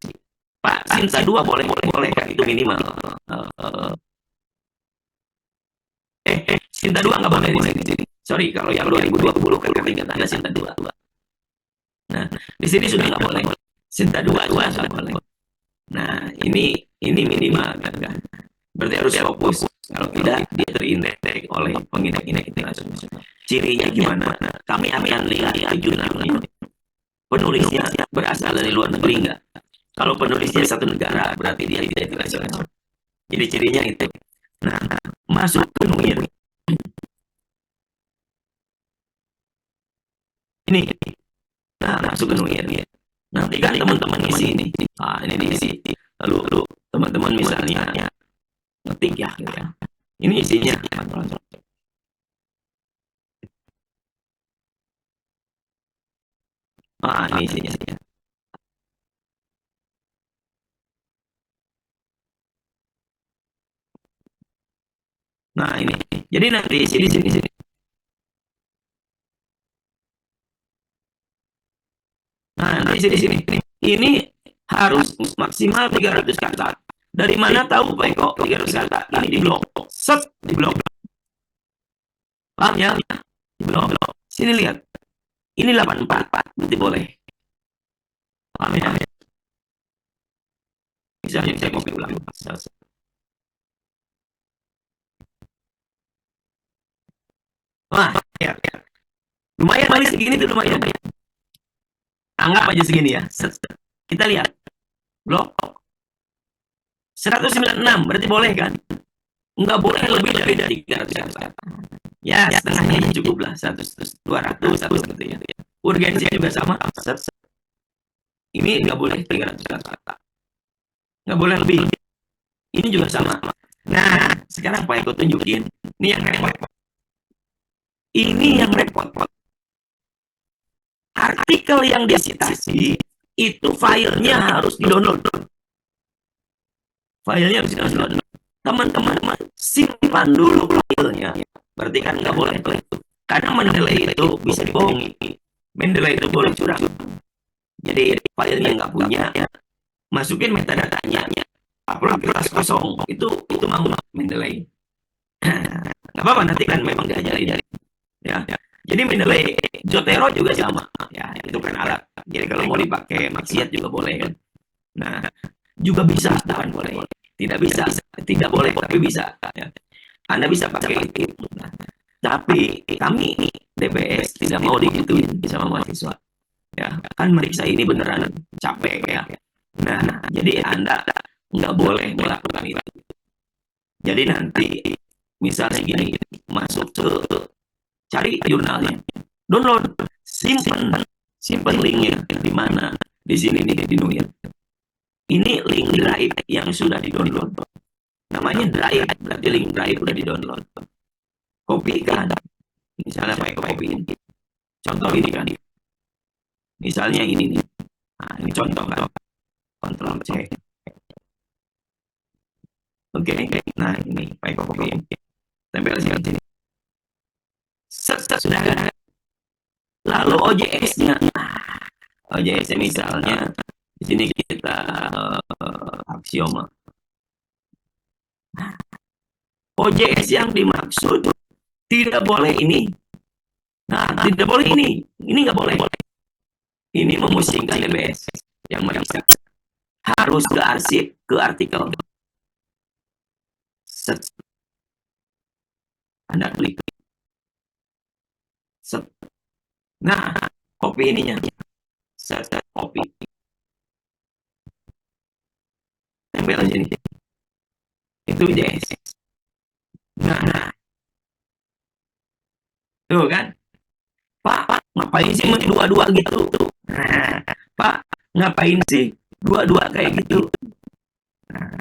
Pak, Sinta 2 boleh kan itu minimal. Sinta 2 nggak boleh di sini. Sorry, kalau yang 2020 kan ketinggian ada Sinta 2. Nah, di sini sudah nggak boleh. Sinta 2 sudah boleh. Nah, ini minimal kan. Berarti harus fokus. Kalau tidak, dia terindeks oleh pengindeks internasional. Cirinya gimana? Kami akan lihat jurnalnya. Penulisnya berasal dari luar negeri enggak? Kalau penulisnya satu negara, berarti dia tidak internasional. Jadi cirinya itu. Nah, masuk ke NUIR. Ini. Nah, masuk ke NUIR. Nanti kan teman-teman isi ini. Ini diisi. Lalu teman-teman misalnya ngetik ya. Ini isinya. Ini isinya. Nah, ini. Jadi nanti isi di sini. Nah, nanti isi di sini. Ini harus maksimal 300 kata. Dari mana tahu Pak Eko 300 kata? Ini di blog. Set di blog. Paham ya? Di blog. Sini lihat. Ini 84, nanti boleh. Paham ya? Misalnya saya copy ulang. Wah, ya. Lumayan manis segini tuh lumayan. Anggap aja segini ya. Kita lihat. Blok 196 berarti boleh kan? Enggak boleh lebih dari 300 kata. Ya, setengahnya cukup lah. 100, 200, 100 gitu ya. Urgensinya juga sama. Ini enggak boleh 300 kata. Enggak boleh lebih. Ini juga sama. Nah, sekarang Pak Eko tunjukin. Ini yang repot. Ini yang repot. Artikel yang disitasi itu filenya harus di-download. Filenya harus di-download. Teman-teman simpan dulu filenya. Berarti kan nggak boleh tuh. Karena Mendeley itu bisa dibohongi. Mendeley itu boleh curang. Jadi filenya nggak punya, masukin metadatanya. Upload kelas kosong. Itu mau Mendeley. Nggak apa-apa, nanti kan memang diajarin. Ya. Jadi Mendeley, Zotero juga sama. Ya, itu kan alat. Jadi kalau mau dipakai maksiat juga boleh kan. Nah, juga bisa, bukan boleh. Tidak boleh, tapi bisa. Ya. Anda bisa pakai itu. Nah, tapi kami DPS tidak mau digituin sama mahasiswa. Ya, kan meriksa ini beneran capek ya. Nah, jadi Anda nggak boleh melakukan itu. Jadi nanti misalnya gini, masuk ke cari jurnalnya, download, simpan linknya di mana? Di sini nih di NUIR. Ini link drive yang sudah di-download. Namanya drive, berarti link drive udah di-download. Kopikan. Misalnya pakai kopiin. Contoh ini kan. Misalnya ini nih. Nah, ini contoh kan. Ctrl C. Oke. Nah, ini pakai kopiin. Tempel sini. Sudah kan. Lalu OJS-nya. OJS-nya misalnya di sini kita aksioma. OJS yang dimaksud tidak boleh ini. Nah, tidak boleh ini. Ini nggak boleh. Ini memusingkan DBS yang meriksa. Harus ke arsip, ke artikel. Set. Anda klik. Set. Nah, copy ininya. Set, copy. Tempel aja nih. Itu JS. Nah. Tuh kan. Pak, ngapain sih dua-dua gitu? Nah, Pak, ngapain sih dua-dua kayak gitu? Nah.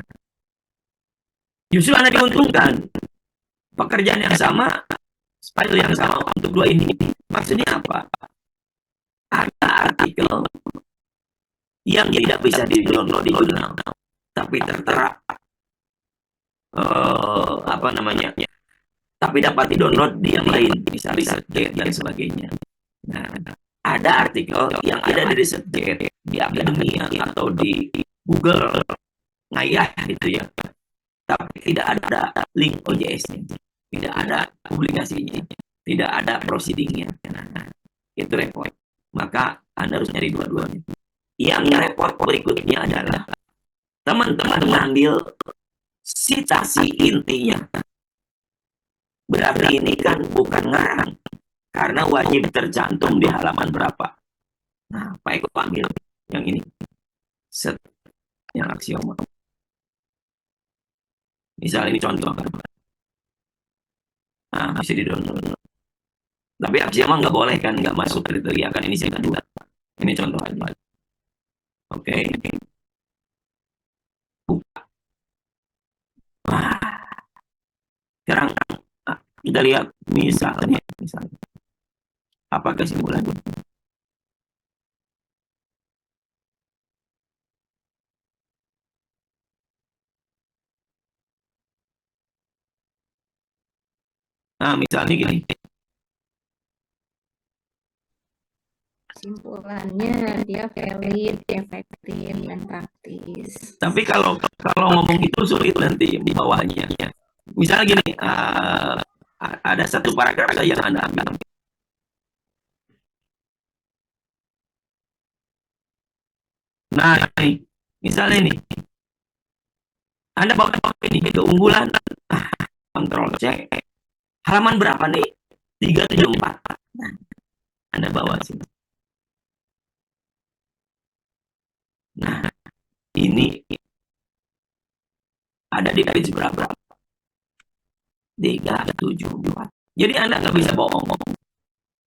Justru Anda diuntungkan. Pekerjaan yang sama, file yang sama untuk dua ini. Maksudnya apa? Ada artikel yang tidak bisa di-download di jurnal, tapi tertera apa namanya? Tapi dapat di-download di yang lain, misalnya ResearchGate dan sebagainya. Nah, ada artikel yang ada di ResearchGate, di Akademia atau di Google ngayah gitu ya, tapi tidak ada link OJS-nya, tidak ada publikasinya, tidak ada proceeding-nya. Nah, itu repot. Maka Anda harus nyari dua-duanya. Yang repot berikutnya adalah teman-teman mengambil citasi intinya. Berarti ini kan bukan ngarang, karena wajib tercantum di halaman berapa. Nah, Pak Eko ambil yang ini, set, yang aksioma. Misal ini contoh. Nah, bisa di-download. Tapi aksioma nggak boleh kan, nggak masuk kriteria kan, ini saya kedua. Ini contoh aja. Oke. Nah, sekarang kita lihat misalnya apa kesimpulannya. Nah, misalnya gini. Kesimpulannya dia valid, efektif, dan praktis. Tapi kalau ngomong itu sulit nanti di bawahnya. Misalnya gini, ada satu paragraf saja yang Anda ambil. Nah, ini, misalnya ini, Anda bawa ini keunggulan, kontrol C, halaman berapa nih? 374. Nah, Anda bawa sini. Nah, ini ada di page berapa? 374. Jadi Anda nggak bisa bohong.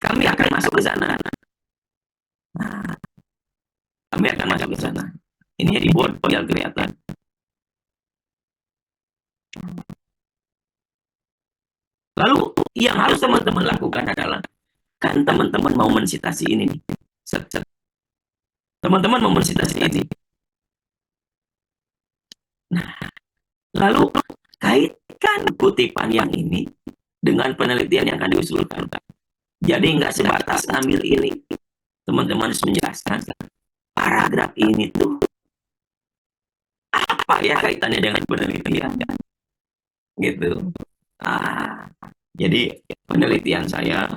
Kami akan masuk ke sana. Nah, kami akan masuk ke sana. Ini di board biar kelihatan. Lalu yang harus teman-teman lakukan adalah, kan teman-teman mau mensitasi ini nih. Teman-teman mau mensitasi ini. Nah, lalu kaitkan kutipan yang ini dengan penelitian yang akan diusulkan. Jadi nggak sebatas ambil ini. Teman-teman harus menjelaskan paragraf ini tuh apa ya kaitannya dengan penelitian. Gitu. Jadi penelitian saya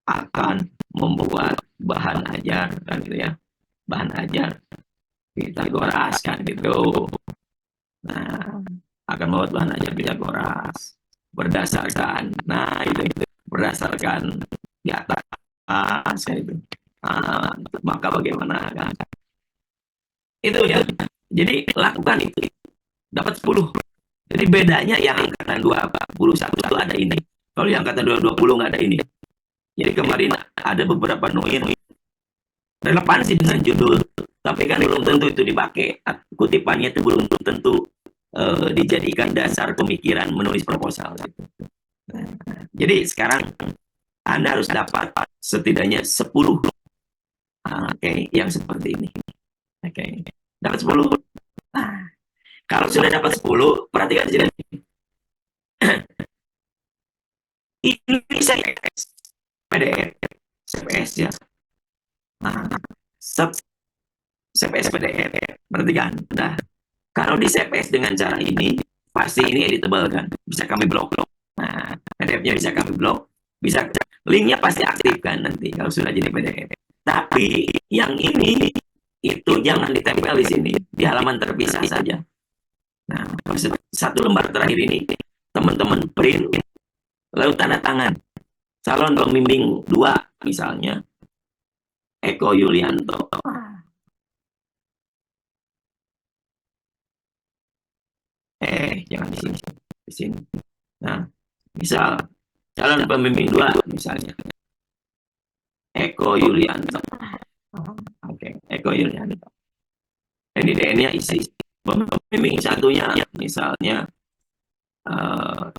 akan membuat bahan ajar kan gitu ya, bahan ajar Pitagoras kan gitu. Nah, akan membuat bahan ajar Pitagoras berdasarkan, nah itu berdasarkan di atas kan itu. Maka bagaimana kan? Itu ya. Jadi lakukan itu. Dapat 10. Jadi bedanya yang angkatan 21 itu ada ini. Kalau yang angkatan 20 nggak ada ini. Jadi kemarin ada beberapa noin relevansi dengan judul, tapi kan belum tentu itu dipakai. Kutipannya itu belum tentu dijadikan dasar pemikiran menulis proposal. Nah, jadi sekarang Anda harus dapat setidaknya 10. Oke, yang seperti ini. Oke, dapat 10. Nah, kalau sudah dapat 10, perhatikan sini. Ini saya PDF, CPS ya. Nah, CPS PDF. Perhatikan. Nah, kalau di CPS dengan cara ini, pasti ini editable kan. Bisa kami blok. Nah, PDF-nya bisa kami blok. Bisa, linknya pasti aktif kan nanti kalau sudah jadi PDF. Tapi yang ini itu jangan ditempel di sini, di halaman terpisah saja. Nah, satu lembar terakhir ini teman-teman print, lalu tanda tangan calon pembimbing 2 misalnya Eko Yulianto. Jangan di sini, di sini. Nah, misal calon pembimbing 2 misalnya Eko Yulianto. Oke, Eko Yulianto. NIDN-nya isi pembimbing satunya misalnya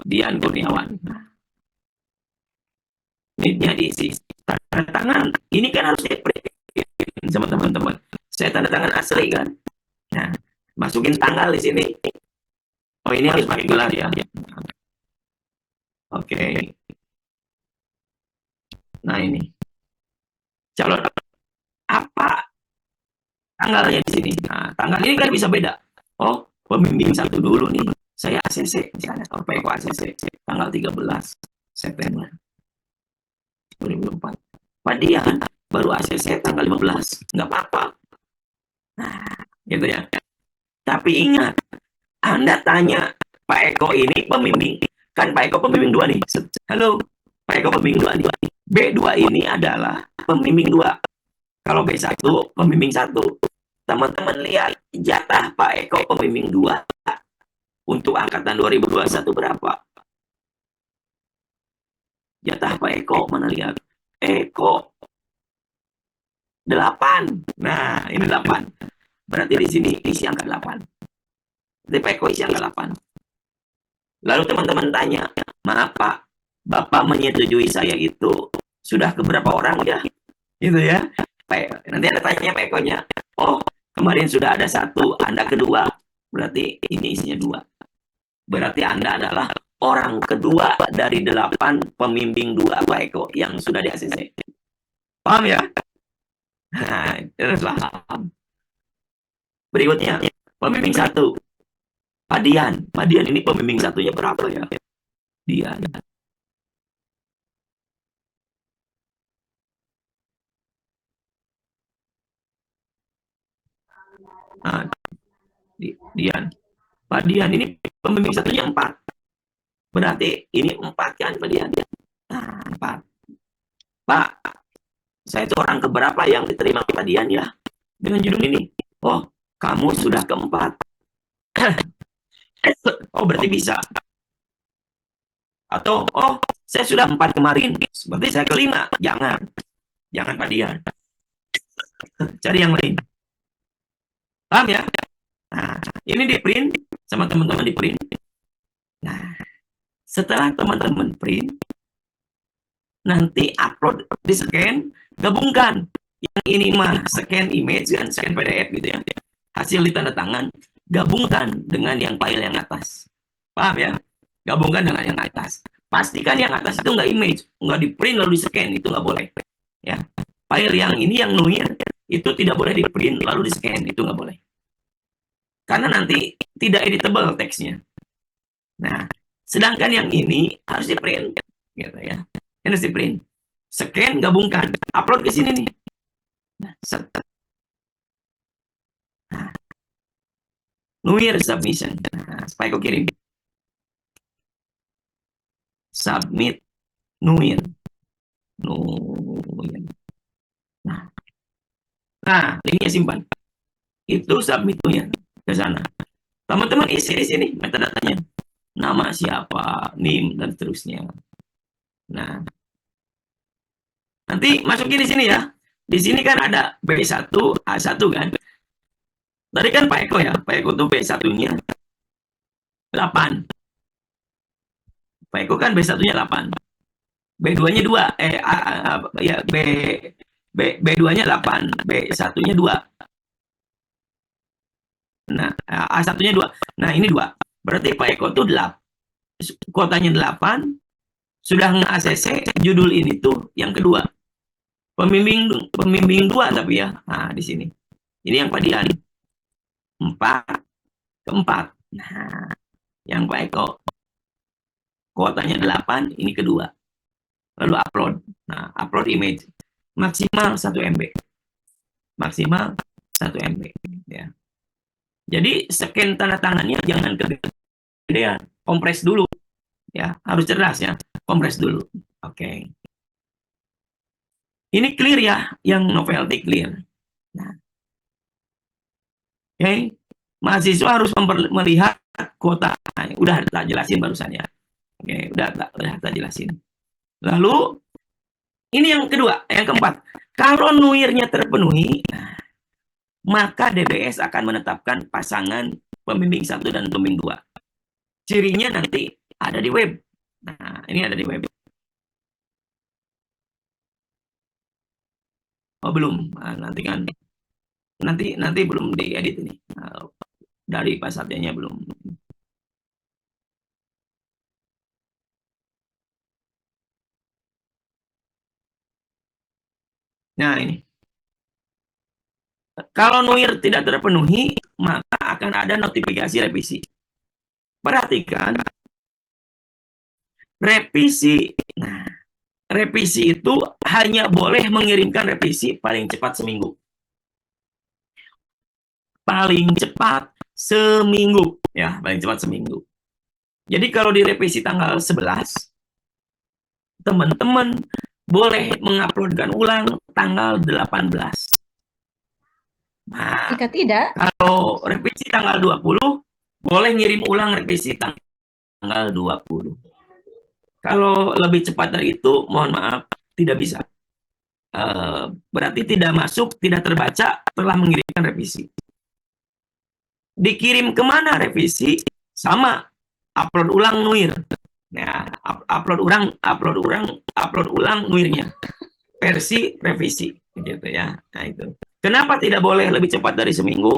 Dian Kurniawan. Ini dia diisi tanda tangan. Ini kan harus di-print sama teman-teman. Saya tanda tangan asli kan. Nah, masukin tanggal di sini. Oh, ini harus pakai gelar ya. Oke. Nah, ini calon apa tanggalnya di sini. Nah, tanggal ini kan bisa beda. Oh, pembimbing satu dulu nih. Saya ACC misalnya. Oh, PEKO ACC tanggal 13 September 2004. Pak Dian baru ACC tanggal 15. Nggak apa-apa. Nah, gitu ya. Tapi ingat, Anda tanya Pak Eko ini pembimbing. Kan Pak Eko pembimbing 2 nih. Halo, Pak Eko pembimbing 2 nih. B2 ini adalah pembimbing 2. Kalau B1 pembimbing 1. Teman-teman lihat jatah Pak Eko pembimbing 2 untuk angkatan 2021 berapa? Jatah Pak Eko mana lihat? Eko 8. Nah, ini 8. Berarti di sini isi angka 8. Di Pak Eko isi angka 8. Lalu teman-teman tanya, maaf Pak, Bapak menyetujui saya itu sudah ke berapa orang ya? Gitu ya. Nanti ada tanya Pak Eko-nya. Oh, kemarin sudah ada 1, Anda kedua. Berarti ini isinya 2. Berarti Anda adalah orang kedua dari 8 pembimbing 2 Pak Eko yang sudah di ACC. Paham ya? Nah, terus paham. Berikutnya, pembimbing 1. Pak Dian. Pak Dian ini pembimbing satunya berapa ya? Dian. Nah, Dian. Pak Dian ini pembimbing satunya 4. Berarti ini 4 kan Pak Dian? Nah, 4. Pak, saya itu orang keberapa yang diterima Pak Dian ya? Dengan judul ini. Oh, kamu sudah keempat. Oh, berarti bisa. Atau, oh, saya sudah 4 kemarin. Berarti saya kelima. Jangan. Jangan Pak Dian. Cari yang lain. Paham ya? Nah, ini di print sama teman-teman di print. Nah, setelah teman-teman print, nanti upload, di scan, gabungkan. Yang ini mah scan image dan scan PDF gitu ya. Hasil di tanda tangan, gabungkan dengan yang file yang atas. Paham ya? Gabungkan dengan yang atas. Pastikan yang atas itu nggak image, nggak di print lalu di scan, itu nggak boleh. Ya, file yang ini yang nuir itu tidak boleh di print lalu di scan, itu nggak boleh. Karena nanti tidak editable teksnya. Nah, sedangkan yang ini harus di print, gitu ya. Harus di print. Scan, gabungkan, upload ke sini nih. Nah, nuir submission. Nah, supaya kau kirim. Submit nuir. Nuir. Nah, linknya simpan. Itu submit nuir ke sana. Teman-teman isi di sini metadatanya. Nama siapa, NIM, dan seterusnya. Nah, nanti masukin di sini ya. Di sini kan ada B1, A1 kan. Tadi kan Pak Eko ya. Pak Eko tuh B1-nya 8. Pak Eko kan B1-nya 8. B2-nya 2. Ya, B2-nya 8. B1-nya 2. Nah, A1-nya 2. Nah, ini 2. Berarti Pak Eko tuh 8. Kuotanya 8. Sudah nge-ACC judul ini tuh yang kedua. Pembimbing 2 tapi ya. Nah, di sini. Ini yang Pak Dian. 4 ke 4. Nah, yang Pak Eko kuotanya 8, ini kedua. Lalu upload. Nah, upload image. Maksimal 1 MB. Maksimal 1 MB. Ya. Jadi scan tanda tangannya jangan kegedean. Kompres dulu. Ya, harus cerdas ya. Kompres dulu. Oke. Ini clear ya, yang novelty clear. Nah. Oke. Mahasiswa harus melihat kuota. Nah, udah tak jelasin barusan ya. Oke, udah tak jelasin. Lalu ini yang kedua, yang keempat. Kalau nuirnya terpenuhi, maka DBS akan menetapkan pasangan pembimbing 1 dan pembimbing 2. Cirinya nanti ada di web. Nah, ini ada di web. Oh, belum. Nah, nanti belum diedit ini. Dari Pak Satyanya belum. Nah, ini. Kalau NUIR tidak terpenuhi, maka akan ada notifikasi revisi. Perhatikan, revisi. Nah, revisi itu hanya boleh mengirimkan revisi paling cepat seminggu. Paling cepat seminggu. Ya, paling cepat seminggu. Jadi kalau direvisi tanggal 11, teman-teman boleh menguploadkan ulang tanggal 18. Nah, Jika tidak, kalau revisi tanggal 20, boleh ngirim ulang revisi tanggal 20. Kalau lebih cepat dari itu, mohon maaf, tidak bisa. Berarti tidak masuk, tidak terbaca, telah mengirimkan revisi. Dikirim kemana revisi? Sama, upload ulang NUIR. Nah, upload ulang NUIR-nya. Versi revisi, gitu ya. Nah, itu. Kenapa tidak boleh lebih cepat dari seminggu?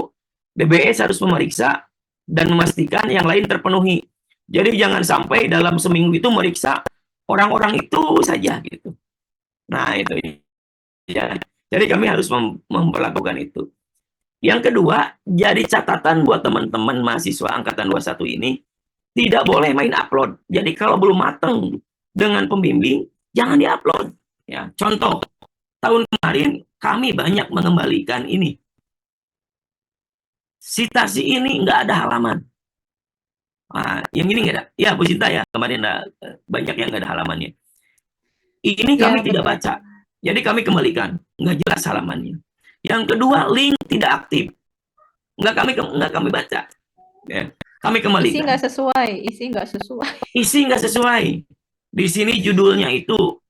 DBS harus memeriksa dan memastikan yang lain terpenuhi. Jadi jangan sampai dalam seminggu itu meriksa orang-orang itu saja gitu. Nah, itu ya. Jadi kami harus memperlakukan itu. Yang kedua, jadi catatan buat teman-teman mahasiswa angkatan 21 ini, tidak boleh main upload. Jadi kalau belum matang dengan pembimbing, jangan diupload. Ya, contoh, tahun kemarin kami banyak mengembalikan ini. Citasi ini nggak ada halaman. Nah, yang ini nggak ada. Ya, Bu Sinta ya, kemarin banyak yang nggak ada halamannya. Ini ya, kami tidak betul. baca. Jadi kami kembalikan, nggak jelas halamannya. Yang kedua, link tidak aktif. Nggak kami baca. Ya, kami Isi kembalikan. nggak sesuai, isi nggak sesuai. Isi nggak sesuai. Di sini judulnya itu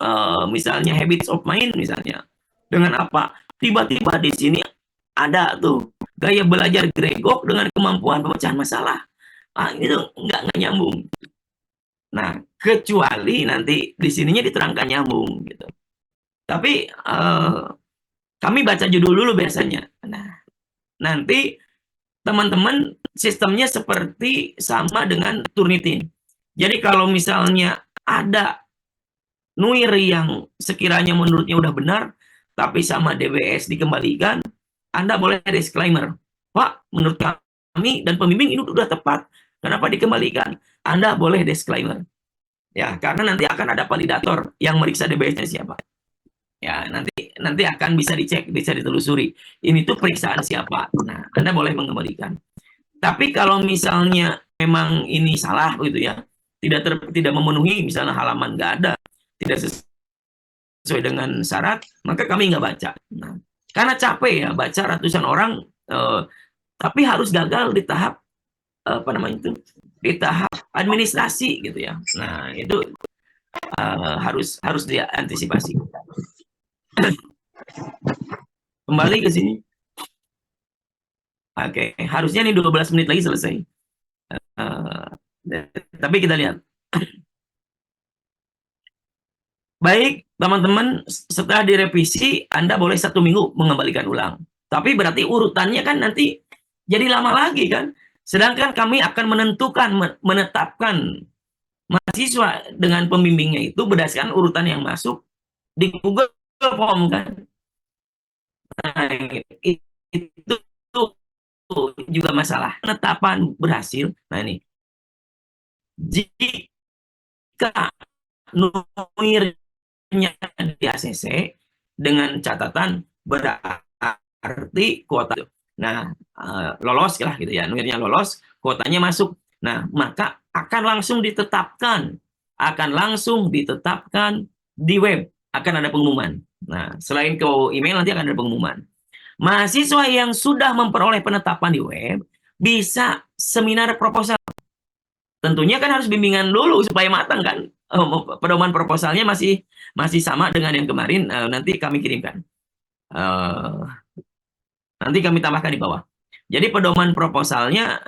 misalnya Habits of Mind misalnya. Dengan apa? Tiba-tiba di sini ada tuh gaya belajar Gregor dengan kemampuan pemecahan masalah. Itu nggak nyambung. Nah, kecuali nanti di sininya diterangkan nyambung gitu. Tapi kami baca judul dulu biasanya. Nah, nanti teman-teman sistemnya seperti sama dengan Turnitin. Jadi kalau misalnya ada NUIR yang sekiranya menurutnya udah benar, tapi sama DBS dikembalikan, Anda boleh disclaimer. Pak, menurut kami dan pembimbing ini udah tepat. Kenapa dikembalikan? Anda boleh disclaimer. Ya, karena nanti akan ada validator yang meriksa DBS-nya siapa. Ya, nanti akan bisa dicek, bisa ditelusuri. Ini tuh periksaan siapa. Nah, Anda boleh mengembalikan. Tapi kalau misalnya memang ini salah gitu ya, tidak memenuhi, misalnya halaman nggak ada, tidak sesuai dengan syarat, maka kami nggak baca. Nah, karena capek ya baca ratusan orang, tapi harus gagal di tahap apa namanya itu, di tahap administrasi gitu ya. Nah, itu harus diantisipasi. Kembali ke sini. Oke, harusnya nih 12 menit lagi selesai. Tapi kita lihat. Baik, teman-teman, setelah direvisi, Anda boleh 1 minggu mengembalikan ulang. Tapi berarti urutannya kan nanti jadi lama lagi kan. Sedangkan kami akan menetapkan mahasiswa dengan pembimbingnya itu berdasarkan urutan yang masuk di Google Form kan. Nah, itu juga masalah. Penetapan berhasil. Nah ini, jika NUIR-nya di ACC dengan catatan berarti kuota. Nah, lolos lah gitu ya, NUIR-nya lolos, kuotanya masuk. Nah, maka akan langsung ditetapkan di web, akan ada pengumuman. Nah, selain ke email nanti akan ada pengumuman. Mahasiswa yang sudah memperoleh penetapan di web bisa seminar proposal. Tentunya kan harus bimbingan dulu supaya matang kan. Pedoman proposalnya masih sama dengan yang kemarin. Nanti kami kirimkan. Nanti kami tambahkan di bawah. Jadi pedoman proposalnya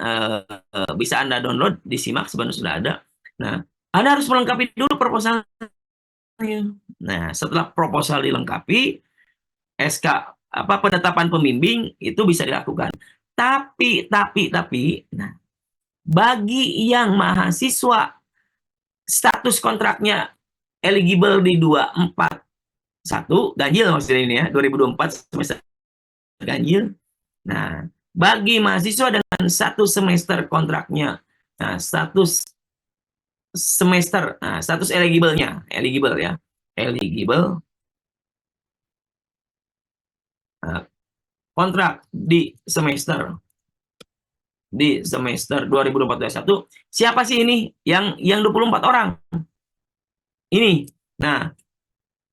bisa Anda download, disimak sebenarnya sudah ada. Nah, Anda harus melengkapi dulu proposalnya. Nah, setelah proposal dilengkapi, SK apa penetapan pembimbing itu bisa dilakukan. Tapi, nah, bagi yang mahasiswa status kontraknya eligible di 241 ganjil maksudnya ini ya, 2024 semester ganjil. Nah, bagi mahasiswa dengan satu semester kontraknya, nah, status semester, nah, status eligible-nya, eligible ya, eligible, nah, kontrak di semester 2021, siapa sih ini yang 24 orang ini? Nah,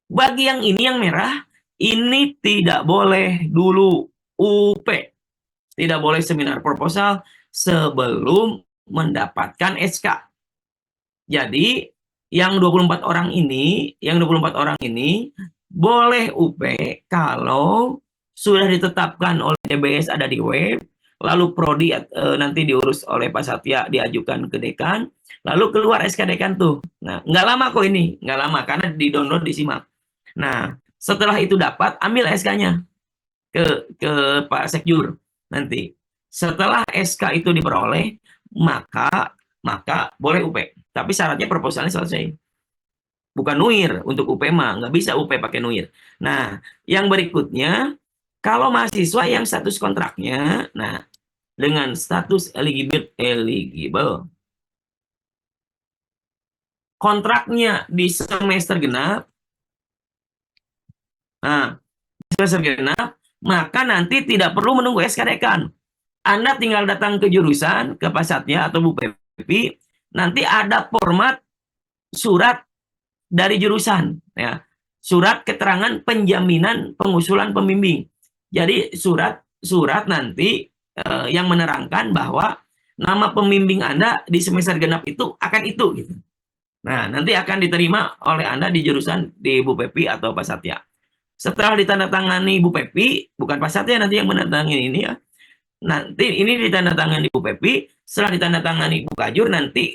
bagi yang ini yang merah, ini tidak boleh dulu UP, tidak boleh seminar proposal sebelum mendapatkan SK. Jadi yang 24 orang ini boleh UP kalau sudah ditetapkan oleh DBS, ada di web, lalu prodi nanti diurus oleh Pak Satya, diajukan ke dekan, lalu keluar SK dekan tuh. Nah, nggak lama kok ini, nggak lama karena di-download, disimak. Nah, setelah itu dapat, ambil SK-nya ke Pak Sekjur nanti. Setelah SK itu diperoleh, maka boleh UP. Tapi syaratnya proposalnya selesai. Bukan NUIR untuk UP mah, nggak bisa UP pakai NUIR. Nah, yang berikutnya, kalau mahasiswa yang status kontraknya, nah, dengan status eligible, kontraknya di semester genap, nah, semester genap, maka nanti tidak perlu menunggu SK dekan. Anda tinggal datang ke jurusan, ke Pak Satya atau Bu Pepi, nanti ada format surat dari jurusan, ya, surat keterangan penjaminan pengusulan pembimbing. Jadi surat nanti yang menerangkan bahwa nama pembimbing Anda di semester genap itu akan itu, gitu. Nah, nanti akan diterima oleh Anda di jurusan di Bu Pepi atau Pak Satya. Setelah ditandatangani Bu Pepi, bukan Pak Satya nanti yang menandatangani ini ya. Nanti ini ditandatangani Bu Pepi, setelah ditandatangani Bu Kajur, nanti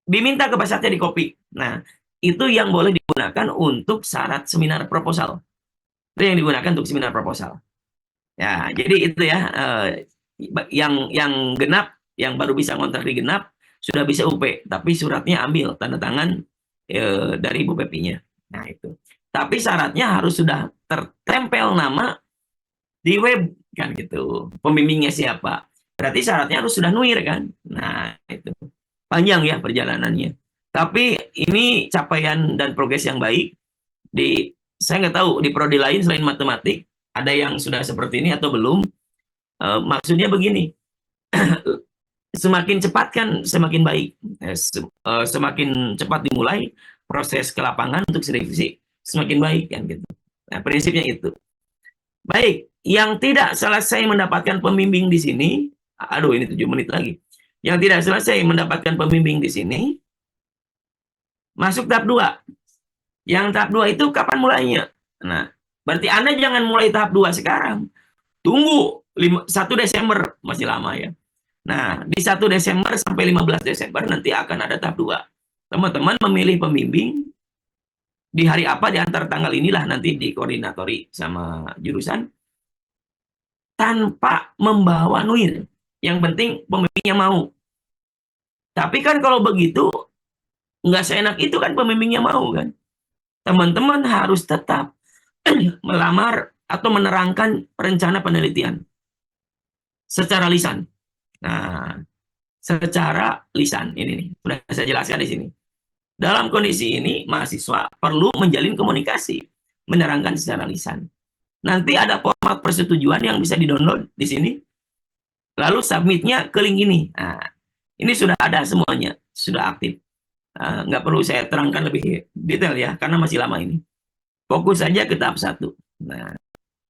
diminta ke Pak Satya di copy. Nah, itu yang boleh digunakan untuk syarat seminar proposal. Itu yang digunakan untuk seminar proposal. Ya, jadi itu ya, yang genap, yang baru bisa kontrak di genap, sudah bisa UP, tapi suratnya ambil tanda tangan dari Bu Pepinya. Nah, itu. Tapi syaratnya harus sudah tertempel nama di web, kan gitu. Pembimbingnya siapa? Berarti syaratnya harus sudah NUIR, kan? Nah, itu. Panjang ya perjalanannya. Tapi ini capaian dan progres yang baik. Saya nggak tahu di prodi lain selain matematik ada yang sudah seperti ini atau belum. Maksudnya begini, semakin cepat kan semakin baik. Semakin cepat dimulai proses ke lapangan untuk skripsi, semakin baik, kan gitu. Nah, prinsipnya itu. Baik, yang tidak selesai mendapatkan pembimbing di sini, aduh ini 7 menit lagi. Yang tidak selesai mendapatkan pembimbing di sini, masuk tahap 2. Yang tahap 2 itu kapan mulainya? Nah, berarti Anda jangan mulai tahap 2 sekarang. Tunggu 1 Desember, masih lama ya. Nah, di 1 Desember sampai 15 Desember nanti akan ada tahap 2. Teman-teman memilih pembimbing di hari apa di antara tanggal inilah nanti dikoordinatori sama jurusan tanpa membawa NUIR. Yang penting pembimbingnya mau. Tapi kan kalau begitu, nggak seenak itu kan pembimbingnya mau, kan. Teman-teman harus tetap melamar atau menerangkan rencana penelitian secara lisan. Nah, secara lisan ini nih, sudah saya jelaskan di sini. Dalam kondisi ini, mahasiswa perlu menjalin komunikasi, menerangkan secara lisan. Nanti ada format persetujuan yang bisa di-download di sini. Lalu submitnya ke link ini. Nah, ini sudah ada semuanya, sudah aktif. Nggak perlu saya terangkan lebih detail ya, karena masih lama ini. Fokus saja ke tahap 1. Nah,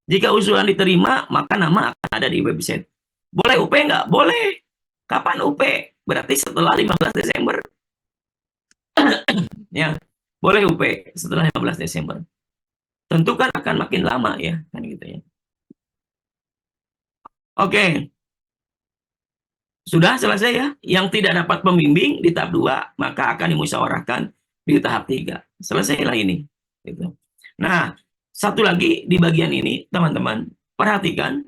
jika usulan diterima, maka nama akan ada di website. Boleh UP nggak? Boleh. Kapan UP? Berarti setelah 15 Desember. Ya, boleh UP setelah 15 Desember. Tentu kan akan makin lama ya, kan gitu ya. Oke, sudah selesai ya. Yang tidak dapat pembimbing di tahap 2, maka akan dimusyawarahkan di tahap 3. Selesailah ini. Gitu. Nah, satu lagi di bagian ini, teman-teman, perhatikan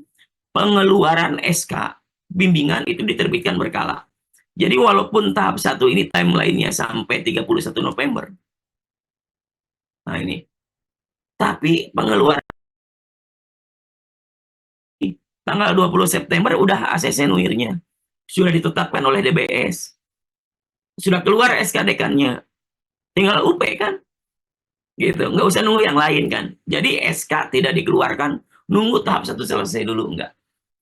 pengeluaran SK bimbingan itu diterbitkan berkala. Jadi walaupun tahap 1 ini timeline-nya sampai 31 November. Nah ini. Tapi pengeluaran tanggal 20 September udah ACC NUIR-nya. Sudah ditetapkan oleh DBS. Sudah keluar SK dekannya. Tinggal UP kan? Gitu. Nggak usah nunggu yang lain kan. Jadi SK tidak dikeluarkan nunggu tahap 1 selesai dulu. Enggak.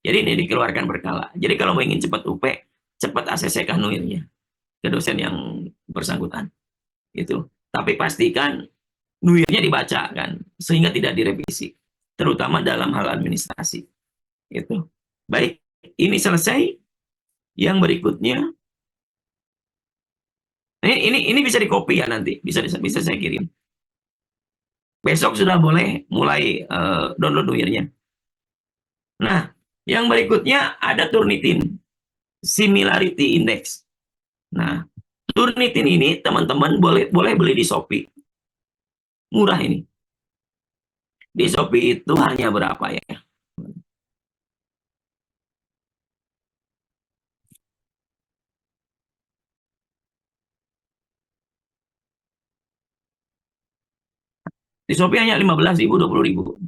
Jadi ini dikeluarkan berkala. Jadi kalau mau ingin cepat UP, cepat ACC kan NUIR-nya ke dosen yang bersangkutan. Gitu. Tapi pastikan NUIR-nya dibaca kan, sehingga tidak direvisi, terutama dalam hal administrasi. Gitu. Baik, ini selesai. Yang berikutnya, ini bisa di-copy ya nanti, bisa saya kirim. Besok sudah boleh mulai download NUIR-nya. Nah, yang berikutnya ada Turnitin, Similarity Index. Nah, Turnitin ini teman-teman boleh beli di Shopee. Murah ini. Di Shopee itu hanya berapa ya? Di Shopee hanya 15.000, 20.000.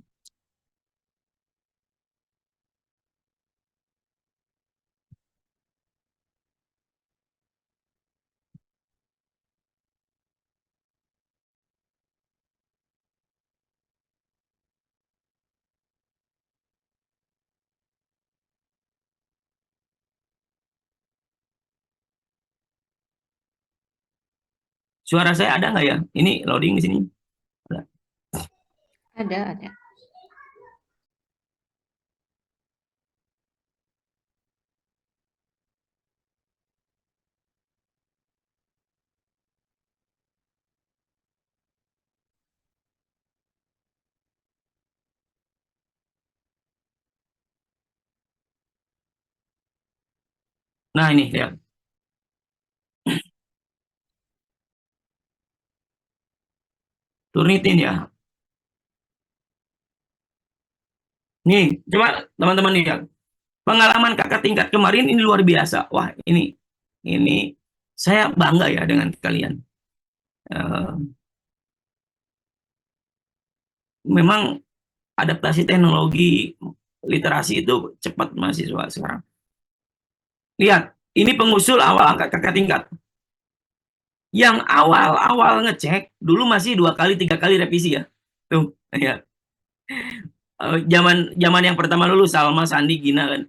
Suara saya ada nggak ya? Ini loading di sini. Ada. Nah ini lihat. Turnitin ya. Nih, coba teman-teman lihat. Pengalaman kakak tingkat kemarin ini luar biasa. Wah, ini saya bangga ya dengan kalian. Memang adaptasi teknologi literasi itu cepat mahasiswa sekarang. Lihat, ini pengusul awal angka kakak tingkat. Yang awal-awal ngecek dulu masih 2 kali 3 kali revisi ya. Tuh, ya. Zaman yang pertama lulus Salma, Sandi, Gina kan.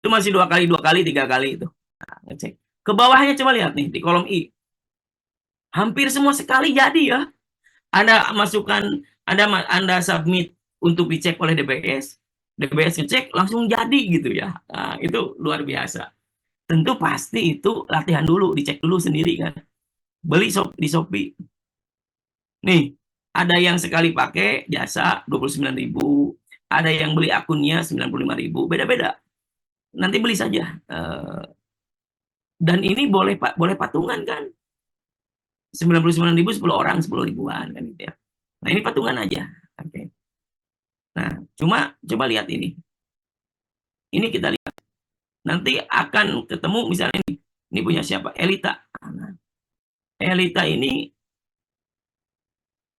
Itu masih 2 kali 3 kali itu. Nah, ngecek. Ke bawahnya coba lihat nih di kolom I. Hampir semua sekali jadi ya. Anda masukkan, Anda submit untuk dicek oleh DBS. DBS ngecek langsung jadi gitu ya. Nah, itu luar biasa. Tentu pasti itu latihan dulu, dicek dulu sendiri kan. Beli di Shopee. Nih, ada yang sekali pakai jasa 29.000, ada yang beli akunnya 95.000, beda-beda. Nanti beli saja. Dan ini boleh patungan kan. 99.000 10 orang 10 ribuan kan gitu ya. Nah, ini patungan aja. Oke. Nah, coba lihat ini. Ini kita lihat. Nanti akan ketemu misalnya ini punya siapa? Elita. Nah, Elita ini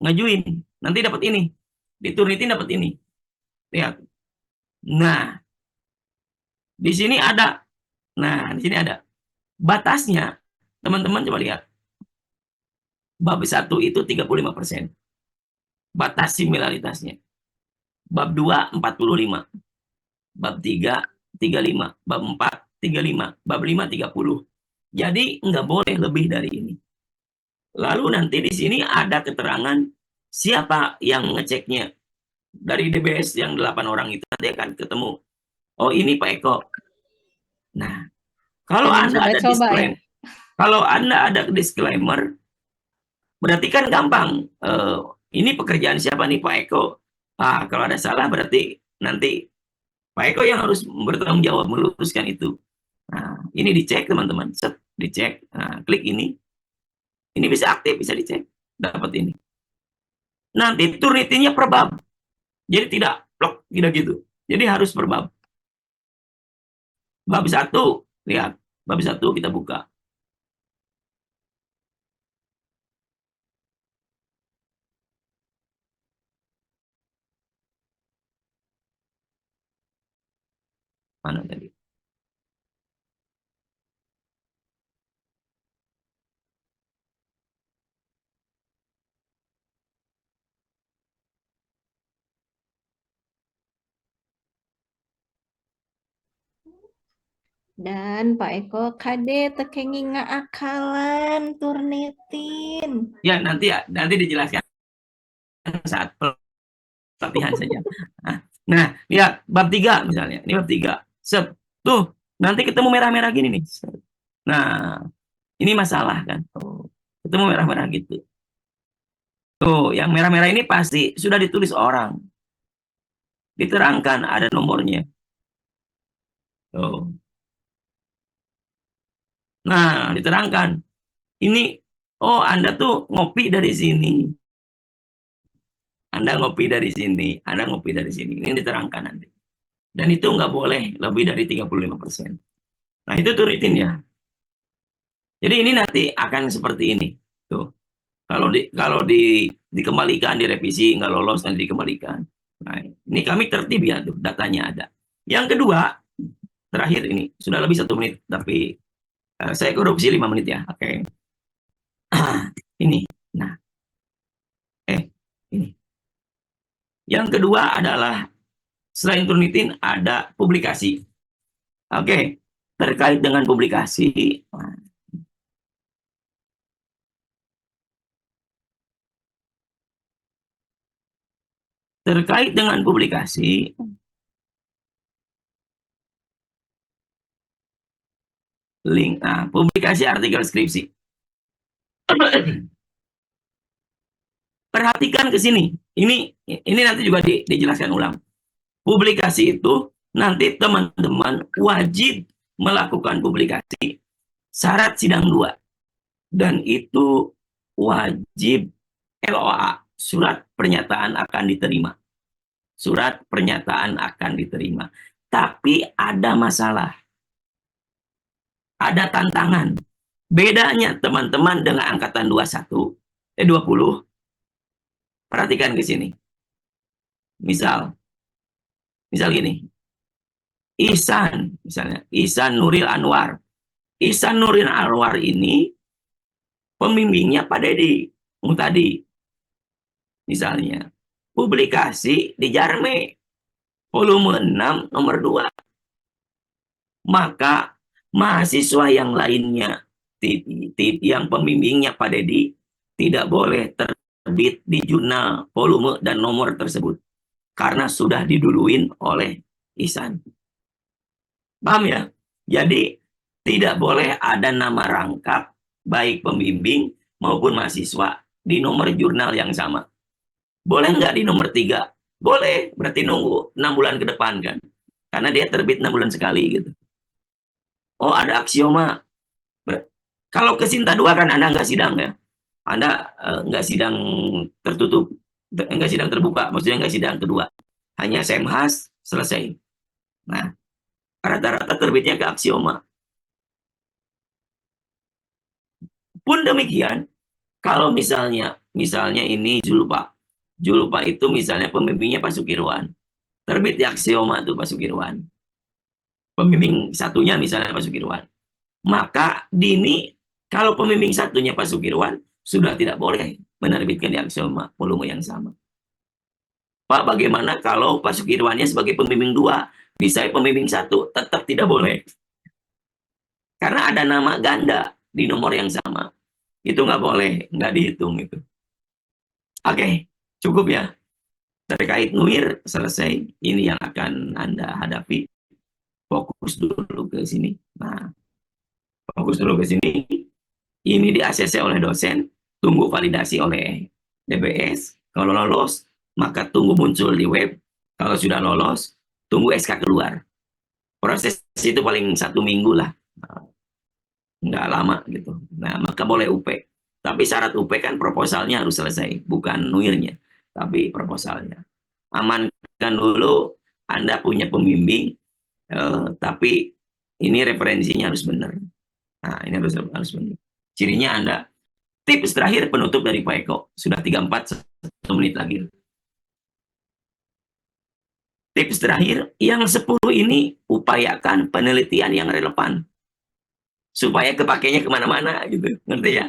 ngajuin, nanti dapat ini. Diturnitin dapat ini. Lihat. Nah, di sini ada. Nah, di sini ada. Batasnya, teman-teman coba lihat. Bab 1 itu 35%. Batas similaritasnya. Bab 2, 45. Bab 3, 35. Bab 4, 35. Bab 5, 30. Jadi nggak boleh lebih dari ini. Lalu nanti di sini ada keterangan siapa yang ngeceknya. Dari DBS yang 8 orang itu nanti akan ketemu. Oh, ini Pak Eko. Nah, kalau Anda ada disclaimer, kalau Anda ada disclaimer, berarti kan gampang. Ini pekerjaan siapa nih Pak Eko? Kalau ada salah berarti nanti Pak Eko yang harus bertanggung jawab meluruskan itu. Nah, ini dicek teman-teman, dicek. Nah, klik ini bisa aktif, bisa dicek, dapat ini. Nanti turnitinnya per bab, jadi tidak blok, tidak gitu. Jadi harus per bab. Bab satu, lihat, bab satu kita buka. Mana tadi? Dan Pak Eko kade tekengi akalan turnitin. Ya nanti dijelaskan saat pelatihan saja. Nah, lihat bab 3 misalnya. Ini bab 3. Set. Tuh, nanti ketemu merah-merah gini nih. Nah, ini masalah kan. Tuh, ketemu merah-merah gitu. Tuh, yang merah-merah ini pasti sudah ditulis orang. Diterangkan ada nomornya. Tuh. Nah, diterangkan. Ini, oh Anda tuh ngopi dari sini. Anda ngopi dari sini. Anda ngopi dari sini. Ini diterangkan nanti. Dan itu nggak boleh lebih dari 35%. Nah, itu tuh rutin ya. Jadi ini nanti akan seperti ini. Tuh. Kalau dikembalikan, direvisi, nggak lolos, nanti dikembalikan. Nah, ini kami tertib ya, tuh, datanya ada. Yang kedua, terakhir ini, sudah lebih 1 menit, tapi saya korupsi 5 menit ya. Oke. Ini. Nah, ini. Yang kedua adalah, selain Turnitin, ada publikasi. Oke. Terkait dengan publikasi, terkait dengan publikasi, link, publikasi artikel skripsi. Perhatikan ke sini. Ini nanti juga dijelaskan ulang. Publikasi itu nanti teman-teman wajib melakukan publikasi syarat sidang 2. Dan itu wajib LOA, surat pernyataan akan diterima. Surat pernyataan akan diterima. Tapi ada masalah. Ada tantangan. Bedanya teman-teman dengan angkatan 20, perhatikan ke sini. Misal gini. Ihsan, misalnya, Ihsan Nuril Anwar. Ihsan Nuril Anwar ini pembimbingnya Pak Dedi Muhtadi. Misalnya, publikasi di Jarme, volume 6, nomor 2. Maka mahasiswa yang lainnya, yang pembimbingnya Pak Dedi, tidak boleh terbit di jurnal, volume, dan nomor tersebut. Karena sudah diduluin oleh Ihsan. Paham ya? Jadi, tidak boleh ada nama rangkap, baik pembimbing maupun mahasiswa, di nomor jurnal yang sama. Boleh nggak di nomor 3? Boleh, berarti nunggu 6 bulan ke depan kan. Karena dia terbit 6 bulan sekali gitu. Oh, ada aksioma. Kalau ke Sinta 2 kan Anda nggak sidang ya. Anda nggak sidang tertutup, nggak sidang terbuka, maksudnya nggak sidang kedua. Hanya semhas, selesai. Nah, rata-rata terbitnya ke aksioma. Pun demikian, kalau misalnya ini Julpa. Julpa itu misalnya pembimbingnya Pak Sukirwan. Terbit di aksioma tuh Pak Sukirwan. Pembimbing satunya misalnya Pak Sukirwan. Maka dini, kalau pembimbing satunya Pak Sukirwan, sudah tidak boleh menerbitkan di aksioma volume yang sama. Pak, bagaimana kalau Pak Sukirwannya sebagai pembimbing 2, bisa pembimbing 1, tetap tidak boleh. Karena ada nama ganda di nomor yang sama. Itu nggak boleh, nggak dihitung itu. Oke, cukup ya. Terkait NUIR, selesai. Ini yang akan Anda hadapi. Fokus dulu ke sini. Nah, fokus dulu ke sini. Ini di ACC oleh dosen, tunggu validasi oleh DBS. Kalau lolos, maka tunggu muncul di web. Kalau sudah lolos, tunggu SK keluar. Proses itu paling 1 minggu lah, nggak lama gitu. Nah, maka boleh UP. Tapi syarat UP kan proposalnya harus selesai, bukan nuirnya, tapi proposalnya. Amankan dulu, Anda punya pembimbing, tapi ini referensinya harus benar. Nah, ini harus benar. Cirinya Anda. Tips terakhir penutup dari Pak Eko. Sudah 34, 1 menit lagi. Tips terakhir, yang 10 ini upayakan penelitian yang relevan. Supaya kepakainya kemana-mana gitu. Ngerti ya?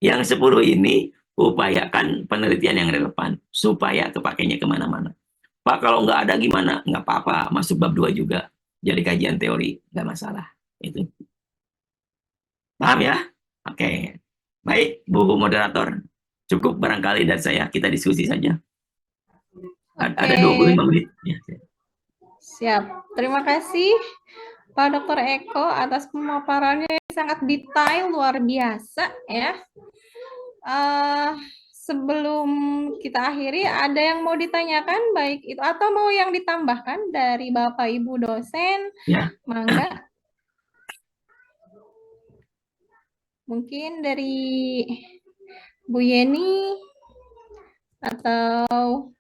Yang 10 ini upayakan penelitian yang relevan. Supaya kepakainya kemana-mana. Pak, kalau nggak ada gimana? Nggak apa-apa. Masuk bab 2 juga. Jadi kajian teori. Nggak masalah. Itu. Paham ya? Oke. Baik, Bu Moderator. Cukup barangkali dari saya. Kita diskusi saja. Ada Oke, 25 menit. Ya. siap. Terima kasih Pak Dr. Eko atas pemaparannya yang sangat detail, luar biasa ya. Sebelum kita akhiri, ada yang mau ditanyakan baik itu atau mau yang ditambahkan dari Bapak Ibu dosen? Ya. Mangga. Mungkin dari Bu Yeni atau